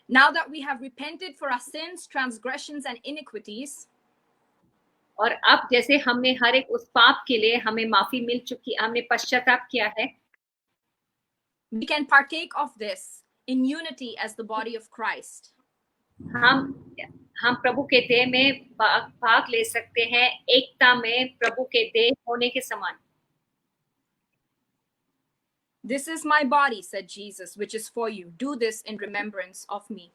Now that we have repented for our sins, transgressions, and iniquities, और अब जैसे हमने हर एक उस पाप के लिए हमें माफी मिल चुकी, हमने पश्चाताप किया है, we can partake of this in unity as the body of Christ. हम प्रभु के देह में भाग ले सकते हैं एकता में प्रभु के देह होने के समान. This is my body, said Jesus, which is for you. Do this in remembrance of me.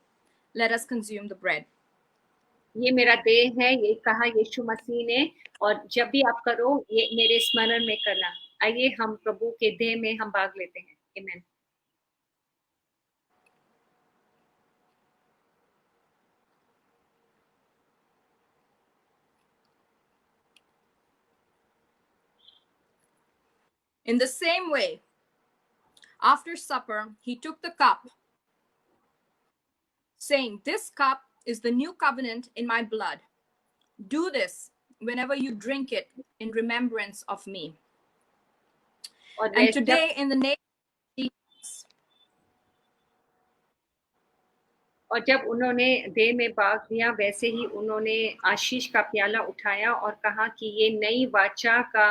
Let us consume the bread. ये मेरा देह है, ये कहा यीशु मसीह ने, और जब भी आप करो ये मेरे स्मरण में करना. आइए हम प्रभु के देह में हम भाग लेते हैं. आमीन. In the same way, after supper, he took the cup, saying, "This cup is the new covenant in my blood. Do this whenever you drink it in remembrance of me." And today, in the name of Jesus, और जब उन्होंने देह में भाग लिया, वैसे ही उन्होंने आशीष का प्याला उठाया और कहा कि ये नई वाचा का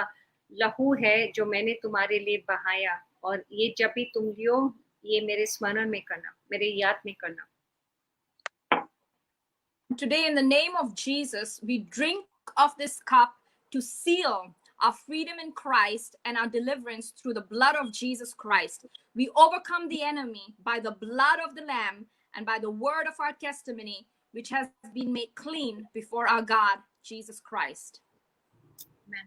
लहू है जो मैंने तुम्हारे लिए बहाया, और ये जब भी तुम लियो ये मेरे स्मरण में करना, मेरे याद में करना. Today, in the name of Jesus, we drink of this cup to seal our freedom in Christ and our deliverance through the blood of Jesus Christ. We overcome the enemy by the blood of the Lamb and by the word of our testimony, which has been made clean before our God, Jesus Christ. Amen.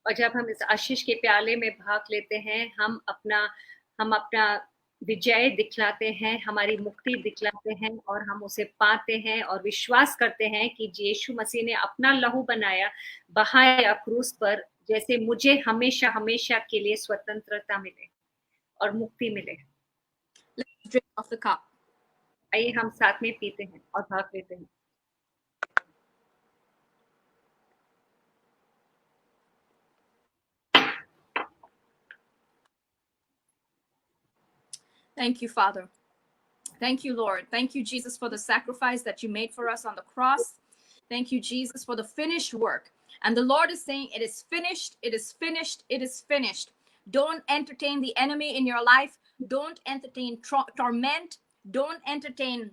और जब हम इस आशीष के प्याले में भाग लेते हैं, हम अपना विजय दिखलाते हैं, हमारी मुक्ति दिखलाते हैं और हम उसे पाते हैं और विश्वास करते हैं कि यीशु मसीह ने अपना लहू बहाया क्रूस पर, जैसे मुझे हमेशा हमेशा के लिए स्वतंत्रता मिले और मुक्ति मिले. Let's drink of the cup. आइए हम साथ में पीते हैं और भाग लेते हैं. Thank you, Father. Thank you, Lord. Thank you, Jesus, for the sacrifice that you made for us on the cross. Thank you, Jesus, for the finished work. And the Lord is saying, it is finished, it is finished, it is finished. Don't entertain the enemy in your life. Don't entertain torment. Don't entertain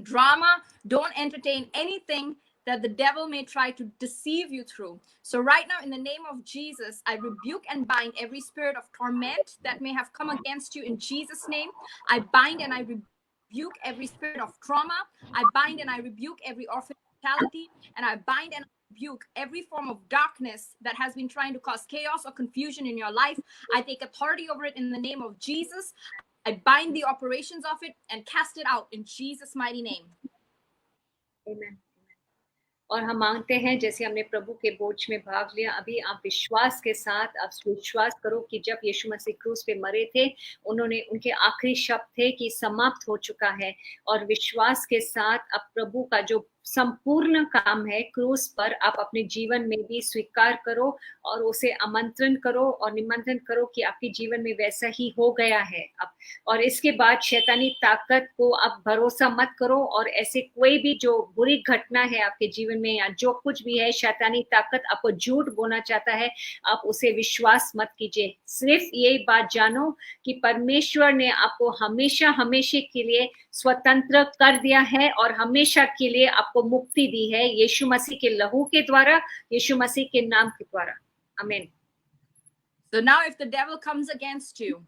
drama. Don't entertain anything that the devil may try to deceive you through. So right now, in the name of Jesus, I rebuke and bind every spirit of torment that may have come against you in Jesus' name. I bind and I rebuke every spirit of trauma. I bind and I rebuke every orphan mentality, and I bind and rebuke every form of darkness that has been trying to cause chaos or confusion in your life. I take authority over it in the name of Jesus. I bind the operations of it and cast it out in Jesus' mighty name. Amen. और हम मांगते हैं, जैसे हमने प्रभु के बोझ में भाग लिया, अभी आप विश्वास के साथ आप विश्वास करो कि जब यीशु मसीह क्रूस पे मरे थे, उन्होंने उनके आखिरी शब्द थे कि समाप्त हो चुका है, और विश्वास के साथ अब प्रभु का जो संपूर्ण काम है क्रूस पर, आप अपने जीवन में भी स्वीकार करो और उसे आमंत्रण करो और निमंत्रण करो कि आपके जीवन में वैसा ही हो गया है अब। और इसके बाद शैतानी ताकत को आप भरोसा मत करो, और ऐसे कोई भी जो बुरी घटना है आपके जीवन में या जो कुछ भी है, शैतानी ताकत आपको झूठ बोलना चाहता है, आप उसे विश्वास मत कीजिए। सिर्फ यही बात जानो कि परमेश्वर ने आपको हमेशा हमेशा के लिए स्वतंत्र कर दिया है और हमेशा के लिए आपको मुक्ति दी है, यीशु मसीह के लहू के द्वारा, यीशु मसीह के नाम के द्वारा। आमीन। So now if the devil comes against you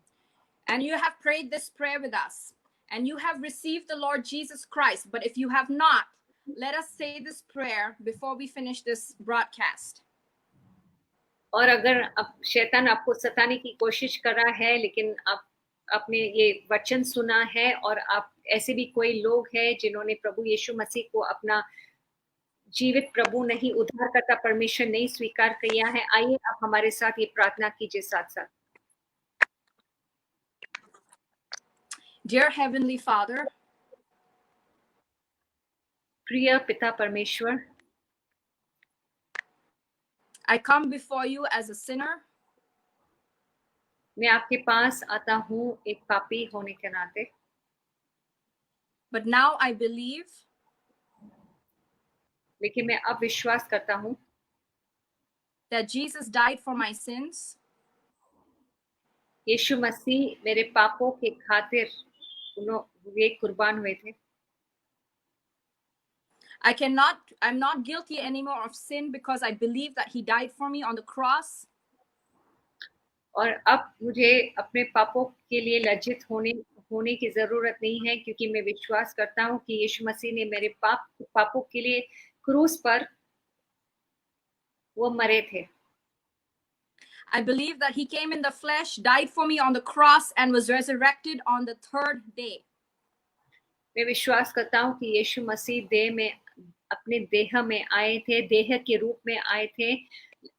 and you have prayed this prayer with us and you have received the Lord Jesus Christ, but if you have not, let us say this prayer before we finish this broadcast. और अगर अब शैतान आपको सताने की कोशिश कर रहा है, लेकिन आपने ये वचन सुना है और आप ऐसे भी कोई लोग हैं जिन्होंने प्रभु यीशु मसीह को अपना जीवित प्रभु नहीं, उद्धारकर्ता परमेश्वर नहीं स्वीकार किया है, आइए आप हमारे साथ ये प्रार्थना कीजिए साथ साथ। Dear Heavenly Father, प्रिय पिता परमेश्वर, I come before you as a sinner. मैं आपके पास आता हूँ एक पापी होने के नाते, but now I believe लेकिन मैं अब विश्वास करता हूँ that Jesus died for my sins. यीशु मसीह मेरे पापों के खातिर वे कुर्बान हुए थे। I'm not guilty anymore of sin because I believe that he died for me on the cross. और अब मुझे अपने पापों के लिए लज्जित होने की जरूरत नहीं है, क्योंकि मैं विश्वास करता हूँ कि यीशु मसीह ने मेरे पापों के लिए क्रूस पर वो मरे थे। I believe that he came in the flesh, died for me on the cross, and was resurrected on the third day. मैं विश्वास करता हूँ कि यीशु मसीह अपने देह में आए थे, देह के रूप में आए थे,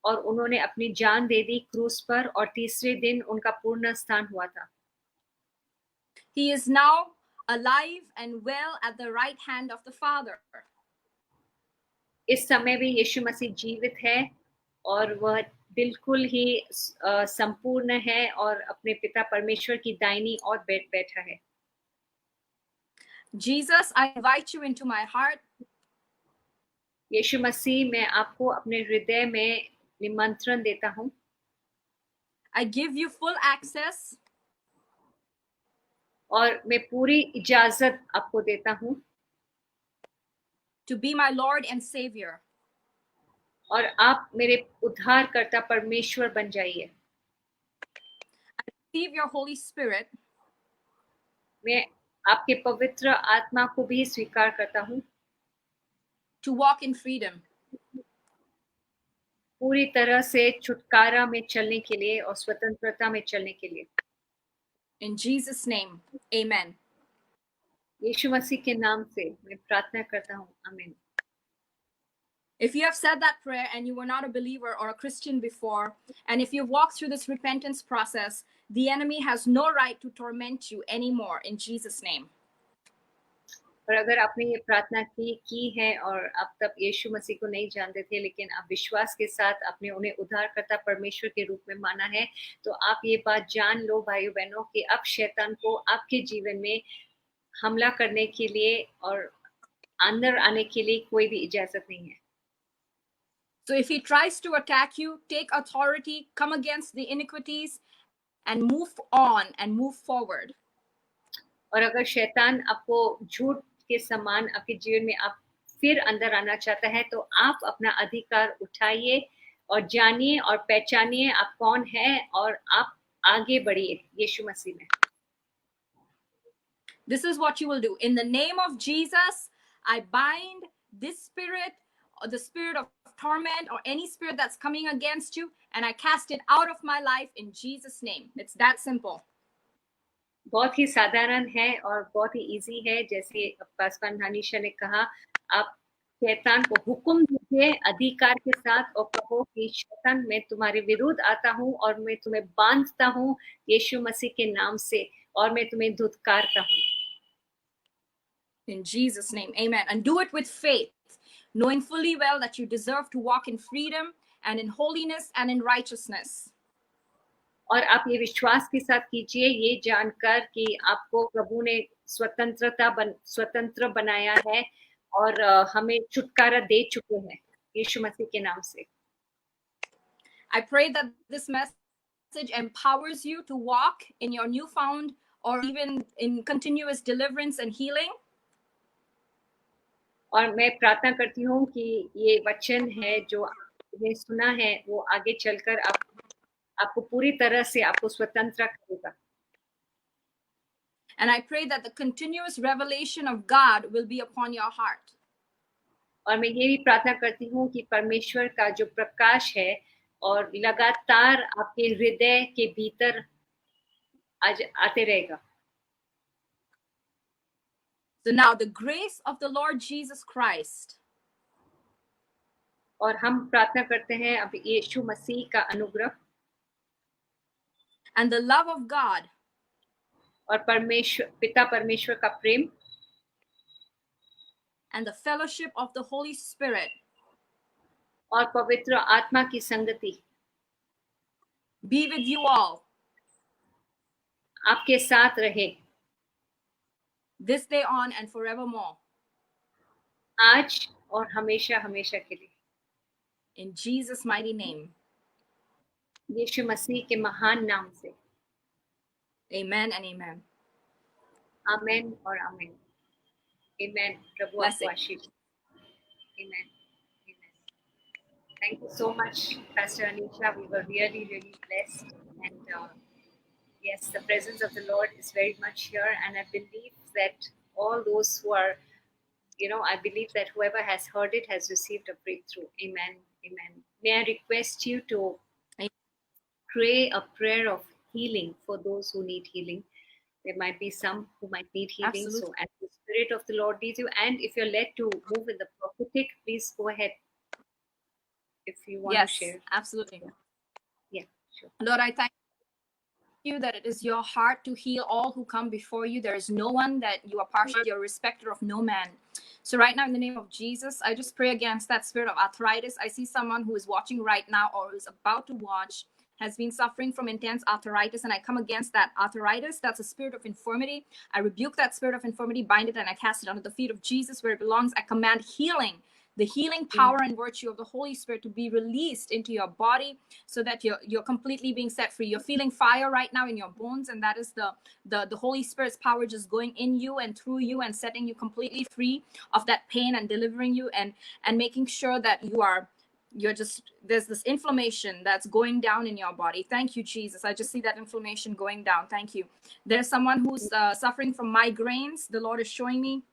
और उन्होंने अपनी जान दे दी क्रूस पर, और तीसरे दिन उनका पूर्ण स्थान हुआ था। He is now alive and well at the right hand of the Father. इस समय भी यीशु मसीह जीवित है और वह बिल्कुल ही संपूर्ण है और अपने पिता परमेश्वर की दाहिनी ओर बैठा है। Jesus, I invite you into my heart. यीशु मसीह, मैं आपको अपने हृदय में निमंत्रण देता हूँ। I give you full access. और मैं पूरी इजाजत आपको देता हूँ to be my Lord and Savior. और आप मेरे उद्धारकर्ता परमेश्वर बन जाइए। I receive your Holy Spirit. मैं आपके पवित्र आत्मा को भी स्वीकार करता हूँ to walk in freedom. पूरी तरह से छुटकारा में चलने के लिए और स्वतंत्रता में चलने के लिए। In Jesus' name, amen. यीशु मसीह के नाम से मैं प्रार्थना करता हूँ, आमीन। If you have said that prayer and you were not a believer or a Christian before, and if you've walked through this repentance process, the enemy has no right to torment you anymore in Jesus' name. और अगर आपने ये प्रार्थना की है और आप तब यीशु मसीह को नहीं जानते थे, लेकिन आप विश्वास के साथ आपने उन्हें उद्धारकर्ता परमेश्वर के रूप में माना है, तो आप ये बात जान लो भाइयों बहनों कि अब शैतान को आपके जीवन में हमला करने के लिए और अंदर आने के लिए कोई भी इजाजत नहीं है। So if he tries to attack you, take authority, come against the iniquities, and move on and move forward. और अगर शैतान आपको झूठ के समान आपके जीवन में आप फिर अंदर आना चाहता है, तो आप अपना अधिकार उठाइए और जानिए और पहचानिए आप कौन है, और आप आगे बढ़िए यीशु मसीह में। This is what you will do. In the name of Jesus, I bind this spirit, or the spirit of torment, or any spirit that's coming against you, and I cast it out of my life in Jesus' name. It's that simple. बहुत ही साधारण है और बहुत ही easy है। जैसे पासवान धानीशा ने कहा, आप शैतान को हुक्म दीजिए अधिकार के साथ और कहो कि शैतान, मैं तुम्हारे विरुद्ध आता हूँ और मैं तुम्हें बांधता हूँ यीशु मसीह के नाम से, और मैं तुम्हें धुतकारता हूँ। In Jesus' name, amen. And do it with faith, knowing fully well that you deserve to walk in freedom and in holiness and in righteousness. और आप ये विश्वास के साथ कीजिए, ये जानकर कि आपको प्रभु ने स्वतंत्र बनाया है और हमें छुटकारा दे चुके हैं यीशु मसीह के नाम से। I pray that this message empowers you to walk in your newfound or even in continuous deliverance and healing. और मैं प्रार्थना करती हूँ कि ये वचन है जो आपने सुना है, वो आगे चलकर आपको पूरी तरह से आपको स्वतंत्र करेगा। And I pray that the continuous revelation of God will be upon your heart. और मैं ये भी प्रार्थना करती हूँ कि परमेश्वर का जो प्रकाश है और लगातार आपके हृदय के भीतर आते रहेगा। So now the grace of the Lord Jesus Christ, और हम प्रार्थना करते हैं अब यीशु मसीह का अनुग्रह and the love of God, और पिता परमेश्वर का प्रेम and the fellowship of the Holy Spirit और पवित्र आत्मा की संगति be with you all, आपके साथ रहे, this day on and forevermore. आज और हमेशा हमेशा के लिए। In Jesus' mighty name. यीशु मसीह के महान नाम से। Amen and amen. आमेन और आमेन। Amen. प्रभु आपको आशीष। Amen. Amen. Thank you so much, Pastor Anisha. We were really, really blessed. And yes, the presence of the Lord is very much here. And I believe that all those who are, I believe that whoever has heard it has received a breakthrough. Amen. Amen. May I request you to pray a prayer of healing for those who need healing. There might be some who might need healing. Absolutely. So as the Spirit of the Lord leads you, and if you're led to move in the prophetic, please go ahead if you want to share. Yes, absolutely. Yeah, sure. Lord, I thank you that it is your heart to heal all who come before you. There is no one that you are partial, you're a respecter of no man. So right now, in the name of Jesus, I just pray against that spirit of arthritis. I see someone who is watching right now or is about to watch has been suffering from intense arthritis, and I come against that arthritis. That's a spirit of infirmity. I rebuke that spirit of infirmity, bind it, and I cast it under the feet of Jesus where it belongs. I command healing, the healing power and virtue of the Holy Spirit to be released into your body so that you're completely being set free. You're feeling fire right now in your bones, and that is the Holy Spirit's power just going in you and through you and setting you completely free of that pain and delivering you and making sure that there's this inflammation that's going down in your body. Thank you, Jesus. I just see that inflammation going down. Thank you. There's someone who's suffering from migraines. The Lord is showing me.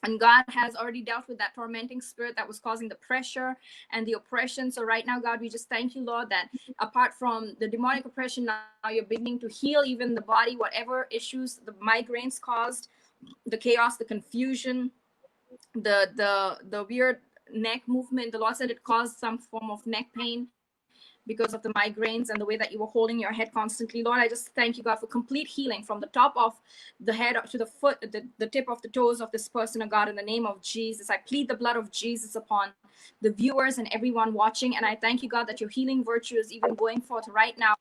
And God has already dealt with that tormenting spirit that was causing the pressure and the oppression. So right now, God, we just thank you, Lord, that apart from the demonic oppression, now you're beginning to heal even the body, whatever issues the migraines caused, the chaos, the confusion, the weird neck movement. The Lord said it caused some form of neck pain because of the migraines and the way that you were holding your head constantly. Lord, I just thank you, God, for complete healing from the top of the head to the foot, the tip of the toes of this person, oh God, in the name of Jesus. I plead the blood of Jesus upon the viewers and everyone watching. And I thank you, God, that your healing virtue is even going forth right now.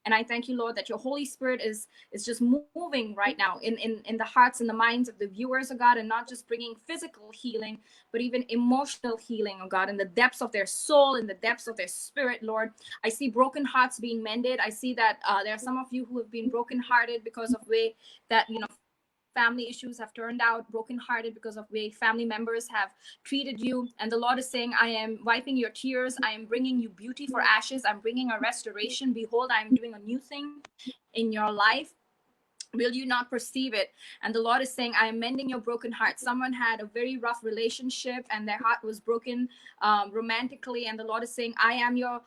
And I thank you, Lord, that your Holy Spirit is just moving right now in the hearts and the minds of the viewers, oh God, and not just bringing physical healing, but even emotional healing, oh God, in the depths of their soul, in the depths of their spirit, Lord. I see broken hearts being mended. I see that there are some of you who have been brokenhearted because of way that, family issues have turned out brokenhearted because of the way family members have treated you. And the Lord is saying, I am wiping your tears. I am bringing you beauty for ashes. I'm bringing a restoration. Behold, I am doing a new thing in your life. Will you not perceive it? And the Lord is saying, I am mending your broken heart. Someone had a very rough relationship and their heart was broken romantically. And the Lord is saying, I am your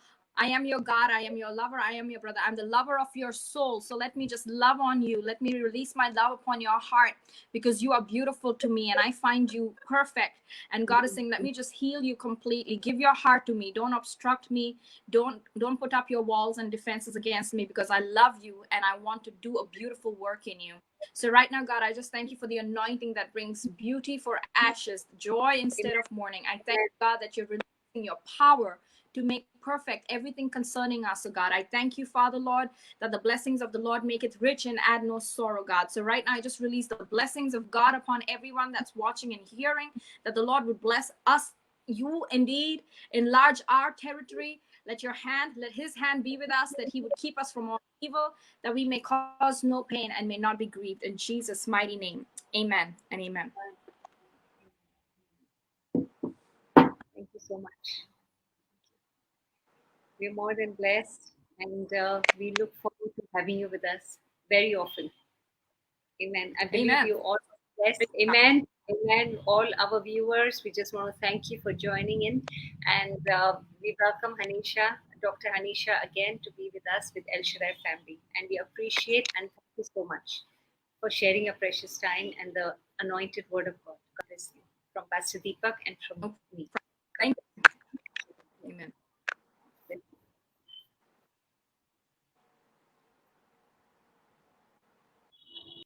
God. I am your lover. I am your brother. I'm the lover of your soul. So let me just love on you. Let me release my love upon your heart, because you are beautiful to me and I find you perfect. And God is saying, let me just heal you completely. Give your heart to me. Don't obstruct me. Don't put up your walls and defenses against me, because I love you and I want to do a beautiful work in you. So right now, God, I just thank you for the anointing that brings beauty for ashes, joy instead of mourning. I thank you, God, that you're releasing your power to make perfect everything concerning us, oh God. I thank you, Father, Lord, that the blessings of the Lord make it rich and add no sorrow, God. So right now, I just release the blessings of God upon everyone that's watching and hearing, that the Lord would bless us, you indeed, enlarge our territory. Let his hand be with us, that he would keep us from all evil, that we may cause no pain and may not be grieved. In Jesus' mighty name, amen and amen. Thank you so much. We're more than blessed, and we look forward to having you with us very often. Amen. I believe Amen. you all are blessed. Amen. Amen. All our viewers, we just want to thank you for joining in, and we welcome Hanisha, Dr. Hanisha, again to be with us with El Shaddai family, and we appreciate and thank you so much for sharing your precious time and the anointed word of God. God bless you. From Pastor Deepak and from me.